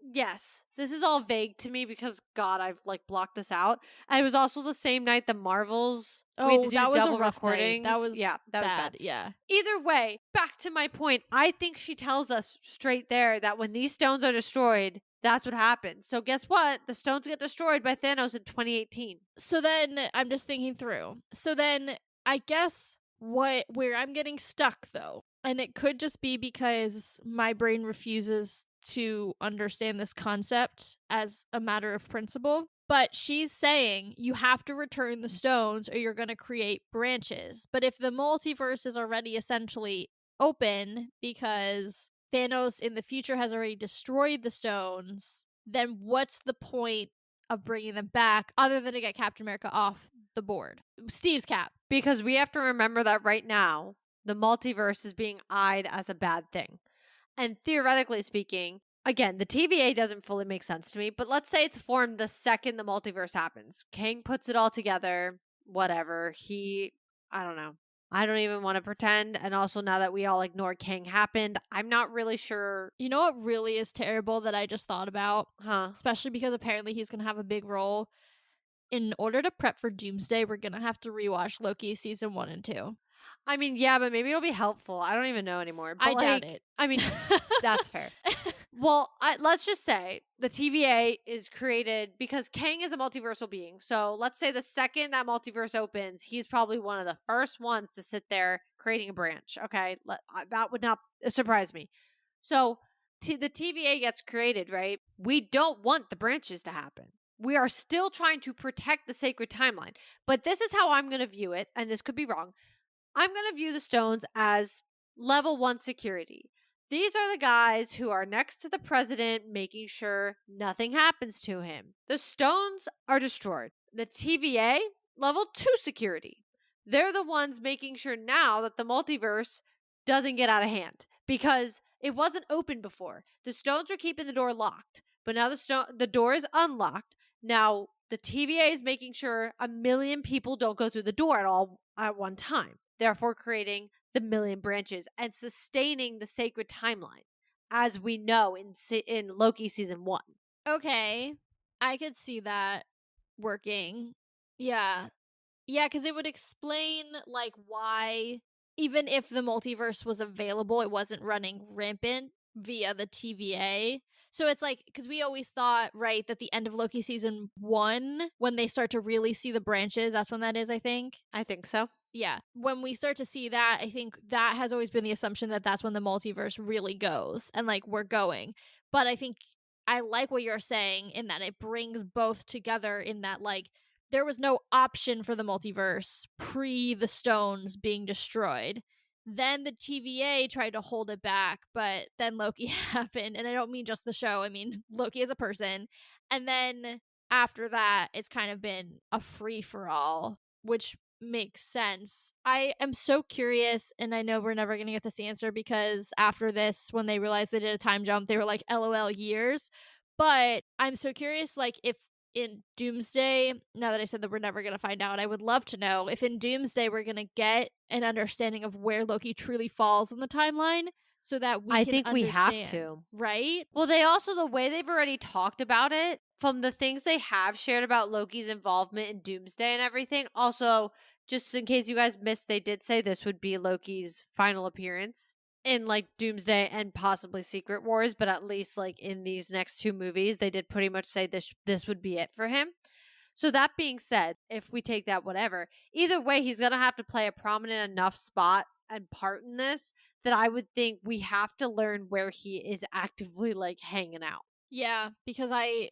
This is all vague to me because God, I've like blocked this out. And it was also the same night the Marvels. We had to do that was double a rough recordings. night. That was that was bad. Yeah. Either way, back to my point. I think she tells us straight there that when these stones are destroyed, that's what happens. So guess what? The stones get destroyed by Thanos in 2018. So then I'm just thinking through. So then I guess where I'm getting stuck though, and it could just be because my brain refuses to understand this concept as a matter of principle. But she's saying you have to return the stones or you're going to create branches. But if the multiverse is already essentially open because Thanos in the future has already destroyed the stones, then what's the point of bringing them back other than to get Captain America off the board? Steve's cap. Because we have to remember that right now, the multiverse is being eyed as a bad thing. And theoretically speaking, again, the TVA doesn't fully make sense to me, but let's say it's formed the second the multiverse happens. Kang puts it all together, whatever. I don't know. I don't even want to pretend. And also, now that we all ignore Kang happened, I'm not really sure. You know what really is terrible that I just thought about? Huh? Especially because apparently he's going to have a big role in order to prep for Doomsday, we're gonna have to rewatch Loki season 1 and 2. I mean, yeah, but maybe it'll be helpful. I don't even know anymore. But I doubt like, it. I mean, that's fair. Well, let's just say the TVA is created because Kang is a multiversal being. So let's say the second that multiverse opens, he's probably one of the first ones to sit there creating a branch. Okay. That would not surprise me. So the TVA gets created, right? We don't want the branches to happen. We are still trying to protect the sacred timeline. But this is how I'm going to view it. And this could be wrong. I'm going to view the stones as level 1 security. These are the guys who are next to the president, making sure nothing happens to him. The stones are destroyed. The TVA, level 2 security. They're the ones making sure now that the multiverse doesn't get out of hand because it wasn't open before. The stones were keeping the door locked, but now the door is unlocked. Now the TVA is making sure a million people don't go through the door at one time, therefore creating the million branches and sustaining the sacred timeline, as we know in Loki season 1. Okay. I could see that working. Yeah. Yeah, because it would explain, like, why, even if the multiverse was available, it wasn't running rampant via the TVA. So it's like, because we always thought, right, that the end of Loki season 1, when they start to really see the branches, that's when that is, I think. I think so. Yeah. When we start to see that, I think that has always been the assumption that that's when the multiverse really goes and, like, we're going. But I think I like what you're saying in that it brings both together in that, like, there was no option for the multiverse pre the stones being destroyed. Then the TVA tried to hold it back, but then Loki happened. And I don't mean just the show, I mean Loki as a person. And then after that, it's kind of been a free for all, which makes sense. I am so curious, and I know we're never going to get this answer because after this, when they realized they did a time jump, they were like, LOL years. But I'm so curious, like, if in Doomsday, now that I said that we're never going to find out, I would love to know if in Doomsday we're going to get an understanding of where Loki truly falls in the timeline so that we I can think we have understand, to. right? Well, they also, the way they've already talked about it, from the things they have shared about Loki's involvement in Doomsday and everything, also, just in case you guys missed, they did say this would be Loki's final appearance in like Doomsday and possibly Secret Wars, but at least like in these next 2 movies, they did pretty much say this would be it for him. So that being said, if we take that whatever, either way, he's going to have to play a prominent enough spot and part in this that I would think we have to learn where he is actively like hanging out. Yeah, because I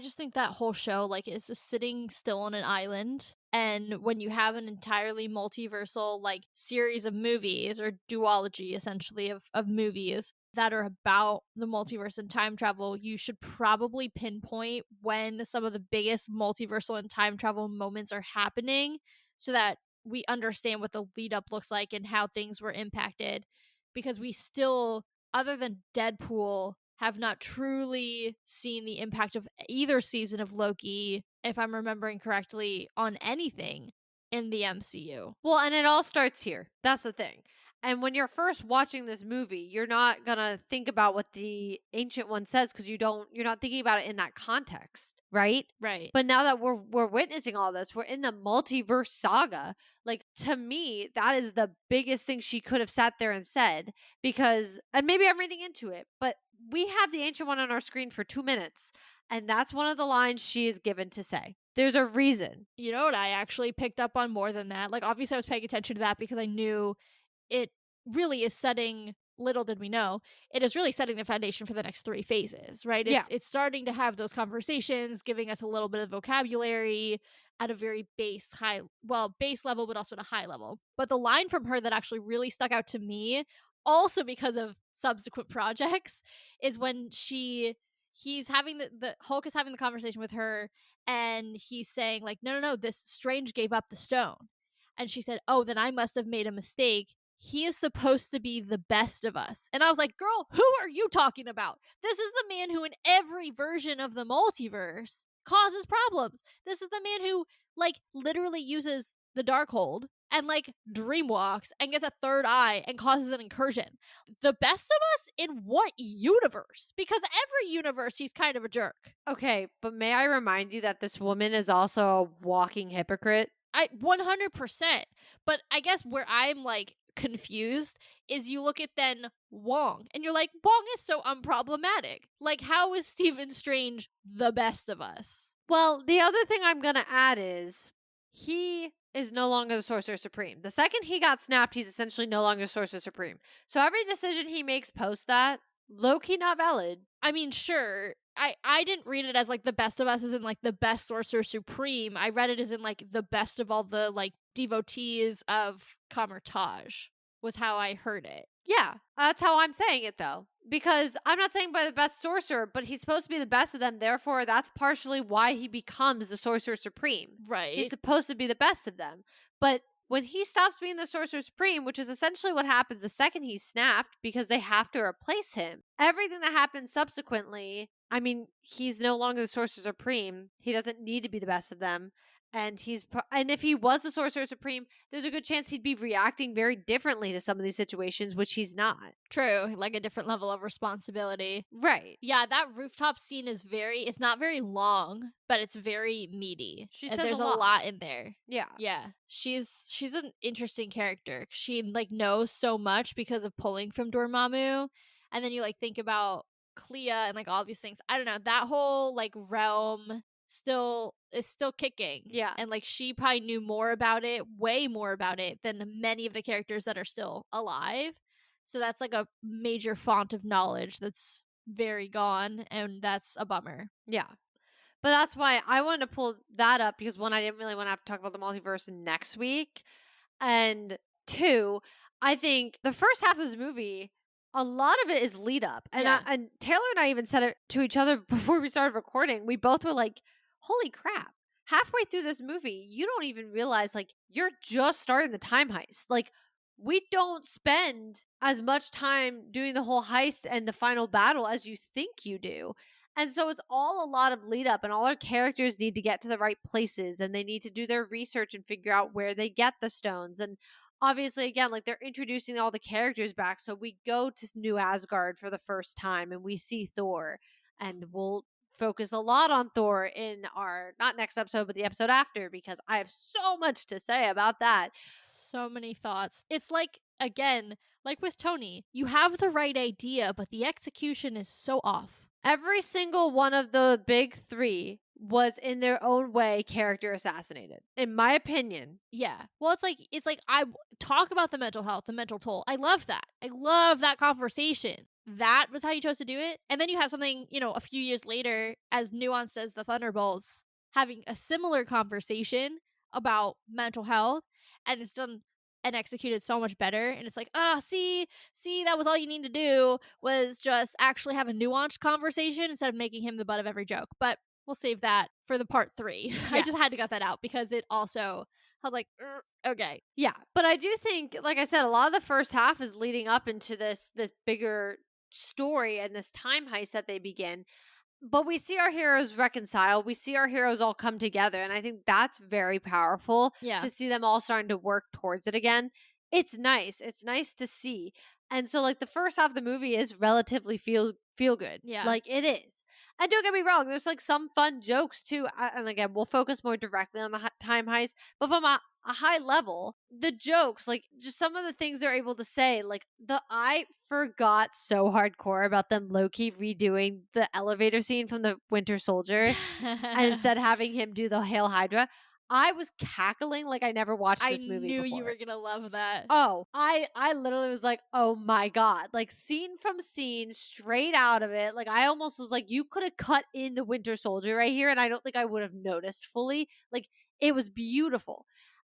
just think that whole show, like, is just sitting still on an island. And when you have an entirely multiversal, like, series of movies or duology essentially of movies that are about the multiverse and time travel, you should probably pinpoint when some of the biggest multiversal and time travel moments are happening so that we understand what the lead up looks like and how things were impacted. Because we still, other than Deadpool, have not truly seen the impact of either season of Loki, if I'm remembering correctly, on anything in the MCU. Well, and it all starts here. That's the thing. And when you're first watching this movie, you're not going to think about what the ancient one says because you're not thinking about it in that context, right? Right. But now that we're witnessing all this, we're in the multiverse saga. Like, to me, that is the biggest thing she could have sat there and said, because, and maybe I'm reading into it, but we have the ancient one on our screen for 2 minutes, and that's one of the lines she is given to say. There's a reason. You know what I actually picked up on more than that? Like, obviously I was paying attention to that because I knew it really is setting, little did we know, it is really setting the foundation for the next 3 phases, right? Yeah. It's starting to have those conversations, giving us a little bit of vocabulary at a very base level, but also at a high level. But the line from her that actually really stuck out to me, also because of subsequent projects, is when he's having the Hulk is having the conversation with her, and he's saying, like, no, this Strange gave up the stone. And she said, oh, then I must have made a mistake. He is supposed to be the best of us. And I was like, girl, who are you talking about? This is the man who, in every version of the multiverse, causes problems. This is the man who, like, literally uses the Darkhold and like dreamwalks and gets a third eye and causes an incursion. The best of us in what universe? Because every universe he's kind of a jerk. Okay, but may I remind you that this woman is also a walking hypocrite? I 100%. But I guess where I'm like confused is you look at then Wong and you're like, Wong is so unproblematic. Like, how is Stephen Strange the best of us? Well, the other thing I'm going to add is he is no longer the Sorcerer Supreme. The second he got snapped, he's essentially no longer Sorcerer Supreme. So every decision he makes post that, low-key not valid. I mean, sure. I didn't read it as like the best of us as in like the best Sorcerer Supreme. I read it as in like the best of all the like devotees of Kamertage was how I heard it. Yeah, that's how I'm saying it though. Because I'm not saying by the best sorcerer, but he's supposed to be the best of them. Therefore, that's partially why he becomes the Sorcerer Supreme. Right. He's supposed to be the best of them. But when he stops being the Sorcerer Supreme, which is essentially what happens the second he's snapped because they have to replace him, everything that happens subsequently, I mean, he's no longer the Sorcerer Supreme. He doesn't need to be the best of them. And and if he was the Sorcerer Supreme, there's a good chance he'd be reacting very differently to some of these situations, which he's not. True, like a different level of responsibility. Right. Yeah, that rooftop scene is it's not very long, but it's very meaty. She says There's a a lot. lot in there. Yeah. Yeah. She's an interesting character. She like knows so much because of pulling from Dormammu. And then you like think about Clea and like all these things. I don't know. That whole like realm is still kicking. Yeah. And like she probably knew more about it, way more about it than many of the characters that are still alive. So that's like a major font of knowledge that's very gone, and that's a bummer. Yeah. But that's why I wanted to pull that up because one, I didn't really want to have to talk about the multiverse next week. And two, I think the first half of this movie, a lot of it is lead up. And, Yeah. and Taylor and I even said it to each other before we started recording. We both were like, holy crap. Halfway through this movie, you don't even realize like you're just starting the time heist. Like, we don't spend as much time doing the whole heist and the final battle as you think you do. And so it's all a lot of lead up, and all our characters need to get to the right places and they need to do their research and figure out where they get the stones. And obviously, again, like they're introducing all the characters back. So we go to New Asgard for the first time and we see Thor, and we'll focus a lot on Thor in our not next episode, but the episode after, because I have so much to say about that. So many thoughts. It's like, again, like with Tony, you have the right idea, but the execution is so off. Every single one of the big three was in their own way character assassinated, in my opinion. Yeah. Well, it's like I talk about the mental health, the mental toll. I love that. I love that conversation. That was how you chose to do it. And then you have something, a few years later, as nuanced as the Thunderbolts, having a similar conversation about mental health, and it's done and executed so much better. And it's like, see, that was all you need to do was just actually have a nuanced conversation instead of making him the butt of every joke. But we'll save that for the part 3. Yes. I just had to get that out because it also, I was like, okay. Yeah. But I do think, like I said, a lot of the first half is leading up into this bigger story and this time heist that they begin. But we see our heroes reconcile. We see our heroes all come together. And I think that's very powerful to see them all starting to work towards it again. It's nice. It's nice to see. And so like the first half of the movie is relatively feel good. Yeah. Like it is. And don't get me wrong, there's like some fun jokes too. And again, we'll focus more directly on the time heist. But from a high level, the jokes, like just some of the things they're able to say, like I forgot so hardcore about them low-key redoing the elevator scene from the Winter Soldier and instead having him do the Hail Hydra. I was cackling like I never watched this movie before. I knew you were gonna love that. Oh, I literally was like, oh my God. Like scene from scene, straight out of it. Like I almost was like, you could have cut in the Winter Soldier right here and I don't think I would have noticed fully. Like it was beautiful.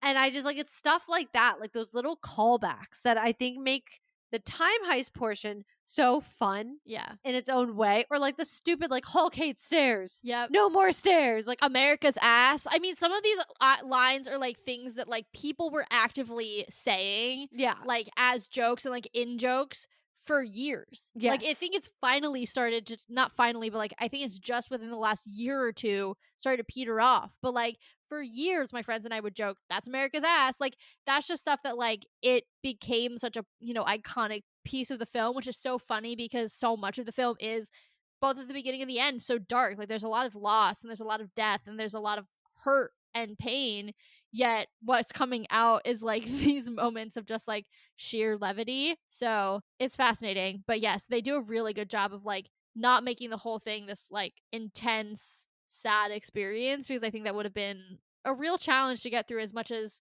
And I just like, it's stuff like that, like those little callbacks that I think make the time heist portion so fun. Yeah. In its own way. Or like the stupid, like Hulk hates stairs. Yep. No more stairs. Like America's ass. I mean, some of these lines are like things that like people were actively saying. Yeah. Like as jokes and like in jokes for years. Like, I Yes. think it's finally started, just not finally, but like I think it's just within the last year or two started to peter off. But like for years, my friends and I would joke, that's America's ass. Like, that's just stuff that like it became such a, iconic piece of the film, which is so funny because so much of the film is both at the beginning and the end so dark. Like, there's a lot of loss and there's a lot of death and there's a lot of hurt and pain, yet what's coming out is like these moments of just like sheer levity. So it's fascinating. But yes, they do a really good job of like not making the whole thing this like intense sad experience, because I think that would have been a real challenge to get through. As much as,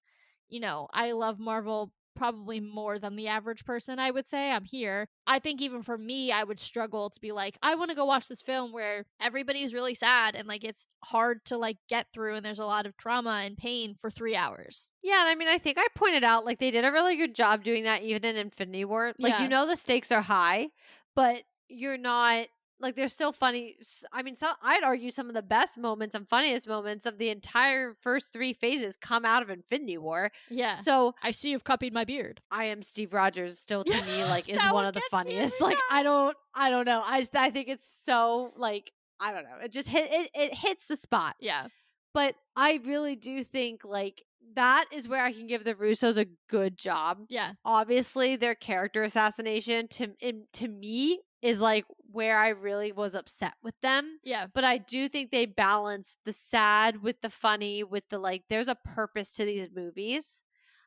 I love Marvel probably more than the average person, I would say. I'm here. I think even for me, I would struggle to be like, I want to go watch this film where everybody's really sad and like it's hard to like get through and there's a lot of trauma and pain for 3 hours. Yeah, and I mean, I think I pointed out like they did a really good job doing that even in Infinity War. Like, Yeah. the stakes are high, but you're not like they're still funny. I mean, I'd argue some of the best moments and funniest moments of the entire first 3 phases come out of Infinity War. Yeah. So I see you've copied my beard. I am Steve Rogers still Yeah. to me like is That one one of the gets me funniest. every Like time. I don't know. I think it's so like I don't know. It just it hits the spot. Yeah. But I really do think like that is where I can give the Russos a good job. Yeah. Obviously, their character assassination to me is like where I really was upset with them. Yeah. But I do think they balance the sad with the funny with the like there's a purpose to these movies.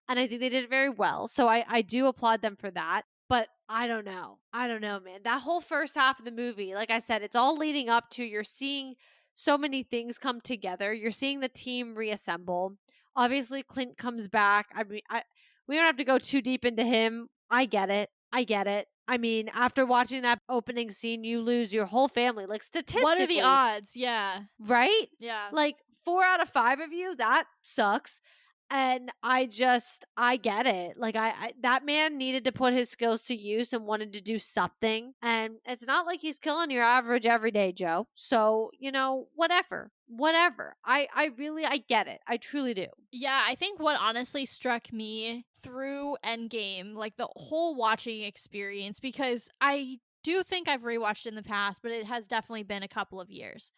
And I think they did it very well. So I do applaud them for that. But I don't know. I don't know, man. That whole first half of the movie, like I said, it's all leading up to you're seeing so many things come together. You're seeing the team reassemble. Obviously, Clint comes back. I mean, we don't have to go too deep into him. I get it. I get it. I mean, after watching that opening scene, you lose your whole family. Like What are the statistically, odds? Yeah. right? Yeah. Like 4 out of 5 of you, that sucks. And I get it. Like that man needed to put his skills to use and wanted to do something. And it's not like he's killing your average everyday Joe. So, whatever. Whatever. I get it. I truly do. Yeah, I think what honestly struck me through Endgame, like the whole watching experience, because I do think I've rewatched in the past, but it has definitely been a couple of years.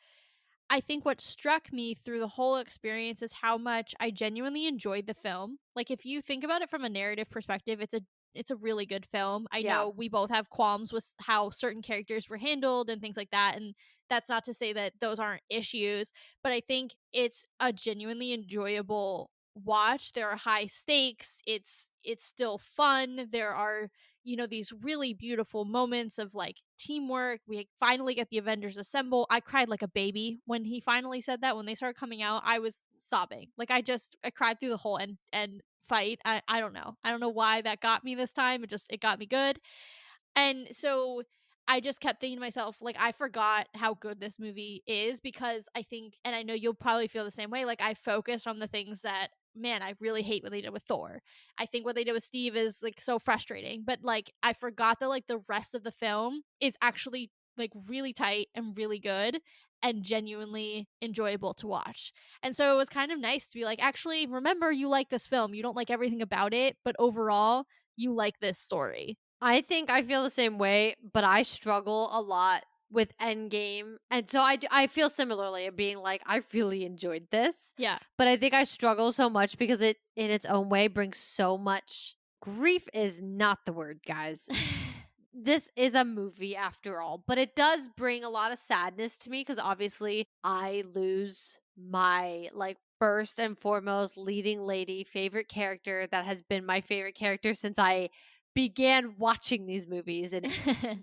I think what struck me through the whole experience is how much I genuinely enjoyed the film. Like, if you think about it from a narrative perspective, it's a really good film. I Yeah. know we both have qualms with how certain characters were handled and things like that, and that's not to say that those aren't issues, but I think it's a genuinely enjoyable watch. There are high stakes. It's still fun. There are, these really beautiful moments of like teamwork. We finally get the Avengers assemble. I cried like a baby when he finally said that. When they started coming out, I was sobbing. Like, I cried through the whole end fight. I don't know. I don't know why that got me this time. It got me good. And so I just kept thinking to myself, like, I forgot how good this movie is, because I think, and I know you'll probably feel the same way, like, I focused on the things that, man, I really hate what they did with Thor. I think what they did with Steve is like so frustrating, but like, I forgot that like the rest of the film is actually like really tight and really good and genuinely enjoyable to watch. And so it was kind of nice to be like, actually, remember, you like this film. You don't like everything about it, but overall, you like this story. I think I feel the same way, but I struggle a lot with Endgame. And so I feel similarly of being like, I really enjoyed this. Yeah. But I think I struggle so much because it, in its own way, brings so much grief, is not the word, guys. This is a movie after all, but it does bring a lot of sadness to me because obviously I lose my like first and foremost leading lady favorite character that has been my favorite character since I began watching these movies and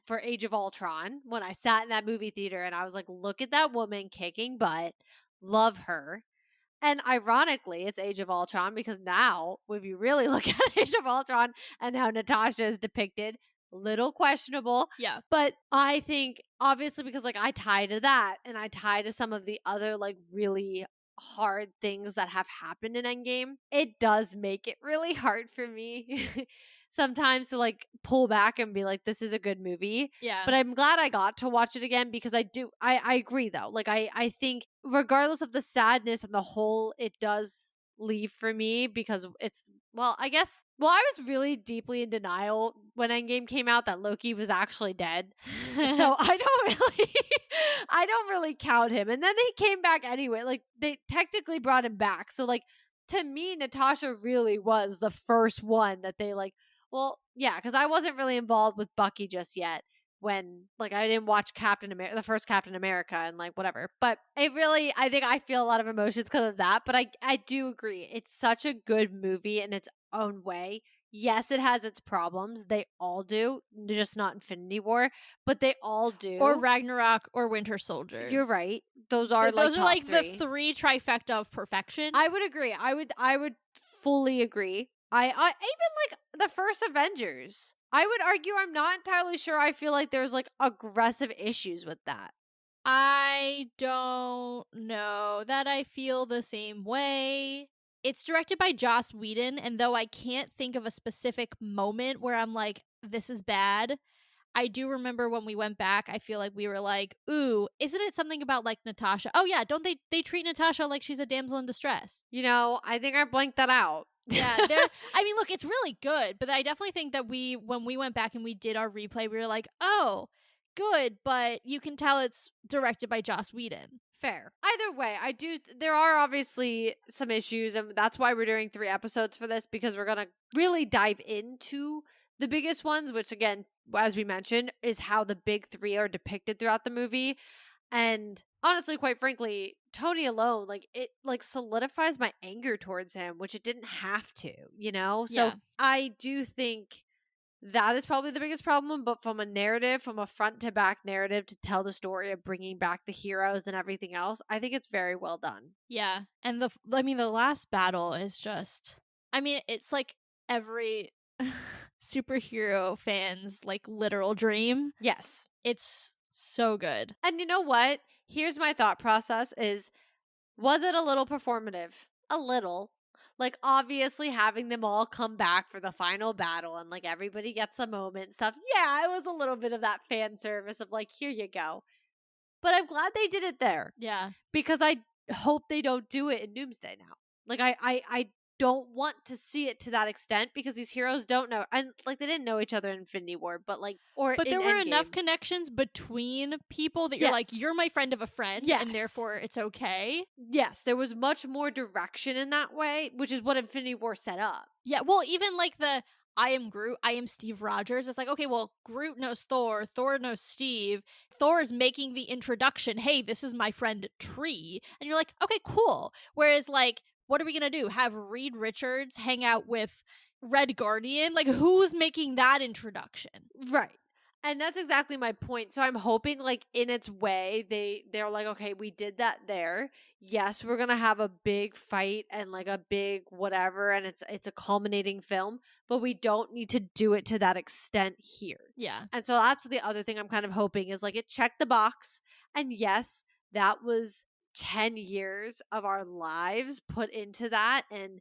for Age of Ultron when I sat in that movie theater and I was like, look at that woman kicking butt, love her. And ironically, it's Age of Ultron because now, if you really look at Age of Ultron and how Natasha is depicted, little questionable. Yeah. But I think obviously because like I tie to that and I tie to some of the other like really hard things that have happened in Endgame, it does make it really hard for me sometimes to like pull back and be like, this is a good movie. Yeah. But I'm glad I got to watch it again because I agree though. Like I think regardless of the sadness and the whole, it does leave for me because it's well, I guess I was really deeply in denial when Endgame came out that Loki was actually dead. So I don't really I don't really count him. And then they came back anyway. Like they technically brought him back. So like to me, Natasha really was the first one that they like, well, yeah, because I wasn't really involved with Bucky just yet when like I didn't watch Captain America, the first Captain America, and like whatever. But it really, I think I feel a lot of emotions because of that. But I do agree, it's such a good movie in its own way. Yes, it has its problems. They all do, just not Infinity War, but they all or do. Ragnarok or Winter Soldier. You're right. Those are like Those are top like the three. three trifecta of perfection. I would agree. I would fully agree. I even like the first Avengers. I would argue I'm not entirely sure. I feel like there's like aggressive issues with that. I don't know that I feel the same way. It's directed by Joss Whedon, and though I can't think of a specific moment where I'm like, this is bad, I do remember when we went back, I feel like we were like, ooh, isn't it something about like Natasha? Oh yeah, don't they treat Natasha like she's a damsel in distress? You know, I think I blanked that out. Yeah, there I mean, look, it's really good, but I definitely think that we when we went back and we did our replay, we were like, "Oh, good," but you can tell it's directed by Joss Whedon. Fair. Either way, I do. There are obviously some issues, and that's why we're doing 3 episodes for this because we're gonna really dive into the biggest ones, which again, as we mentioned, is how the big three are depicted throughout the movie. And honestly, quite frankly, Tony alone, like it like solidifies my anger towards him, which it didn't have to, you know? So Yeah. I do think that is probably the biggest problem, but from a narrative, from a front to back narrative to tell the story of bringing back the heroes and everything else, I think it's very well done. Yeah. And the last battle is just I mean, it's like every superhero fan's like literal dream. Yes. It's so good. And you know what? Here's my thought process is was it a little performative? A little. Like obviously having them all come back for the final battle and like everybody gets a moment and stuff. Yeah, it was a little bit of that fan service of like here you go. But I'm glad they did it there Yeah. because I hope they don't do it in Doomsday now. Like I don't want to see it to that extent because these heroes don't know and like they didn't know each other in Infinity War, but like or But in there were enough Endgame. connections between people that you're Yes. like, you're my friend of a friend, and Yes. therefore it's okay. Yes, there was much more direction in that way, which is what Infinity War set up. Yeah, well, even like the I am Groot, I am Steve Rogers. It's like, okay, well, Groot knows Thor, Thor knows Steve. Thor is making the introduction. Hey, this is my friend Tree. And you're like, okay, cool. Whereas, like, what are we going to do? Have Reed Richards hang out with Red Guardian? Like, who's making that introduction? Right. And that's exactly my point. So I'm hoping like in its way they're like okay, we did that there. Yes, we're going to have a big fight and like a big whatever and it's a culminating film, but we don't need to do it to that extent here. Yeah. And so that's the other thing I'm kind of hoping is like it checked the box. And yes, that was 10 years of our lives put into that and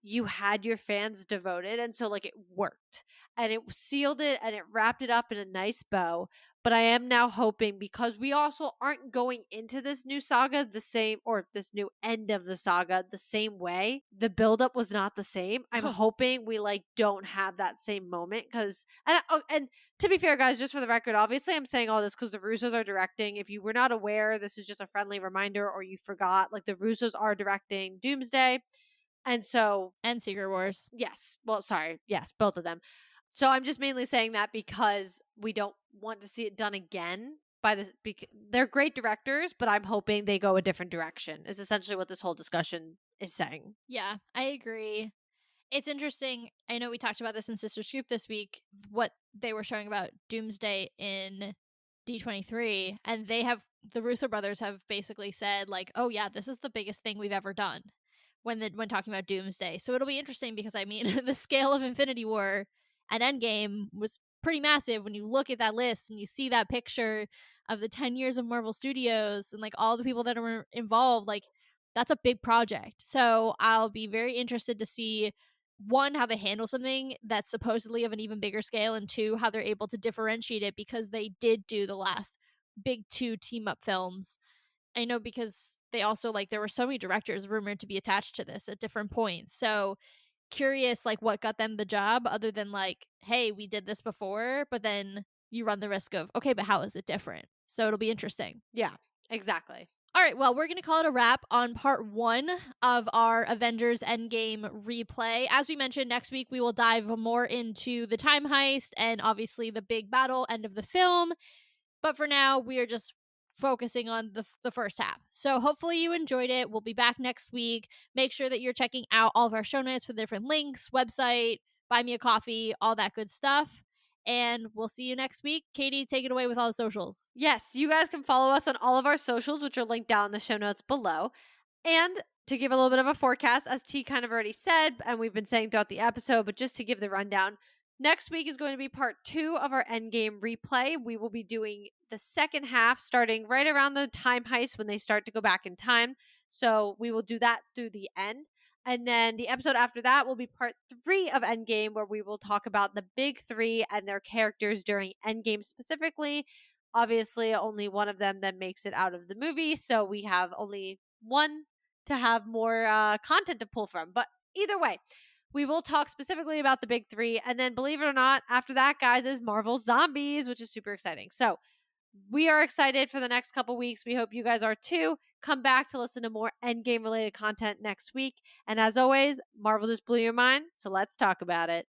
you had your fans devoted and so like it worked and it sealed it and it wrapped it up in a nice bow. But I am now hoping because we also aren't going into this new saga the same or this new end of the saga the same way, the buildup was not the same. I'm Oh, hoping we like don't have that same moment because and to be fair guys, just for the record, obviously I'm saying all this because the Russos are directing. If you were not aware, this is just a friendly reminder or you forgot, like the Russos are directing Doomsday. And so, and Secret Wars. yes, well, sorry, yes, both of them. So I'm just mainly saying that because we don't want to see it done again by this. They're great directors, but I'm hoping they go a different direction. Is essentially what this whole discussion is saying. Yeah, I agree. It's interesting. I know we talked about this in Sister Scoop this week, what they were showing about Doomsday in D23, and the Russo brothers have basically said like, "Oh yeah, this is the biggest thing we've ever done." When talking about Doomsday. So it'll be interesting because I mean, the scale of Infinity War and Endgame was pretty massive when you look at that list and you see that picture of the 10 years of Marvel Studios and like all the people that are involved, like that's a big project. So I'll be very interested to see one, how they handle something that's supposedly of an even bigger scale, and two, how they're able to differentiate it because they did do the last big two team up films. I know because they also like there were so many directors rumored to be attached to this at different points. So curious like what got them the job other than like, hey, we did this before, but then you run the risk of, okay, but how is it different? So it'll be interesting. Yeah, exactly. All right, well, we're going to call it a wrap on part 1 of our Avengers Endgame replay. As we mentioned, next week we will dive more into the time heist and obviously the big battle end of the film. But for now, we are just focusing on the first half. So hopefully you enjoyed it. We'll be back next week. Make sure that you're checking out all of our show notes for the different links, website, buy me a coffee, all that good stuff. And we'll see you next week. Katie, take it away with all the socials. Yes, you guys can follow us on all of our socials, which are linked down in the show notes below. And to give a little bit of a forecast, as T kind of already said, and we've been saying throughout the episode, but just to give the rundown, next week is going to be part 2 of our Endgame replay. We will be doing the second half starting right around the time heist when they start to go back in time. So we will do that through the end. And then the episode after that will be part 3 of Endgame, where we will talk about the big 3 and their characters during Endgame specifically. Obviously, only one of them then makes it out of the movie. So we have only one to have more content to pull from. But either way, we will talk specifically about the big 3. And then, believe it or not, after that, guys, is Marvel's Zombies, which is super exciting. So we are excited for the next couple weeks. We hope you guys are too. Come back to listen to more Endgame related content next week. And as always, Marvel just blew your mind. So let's talk about it.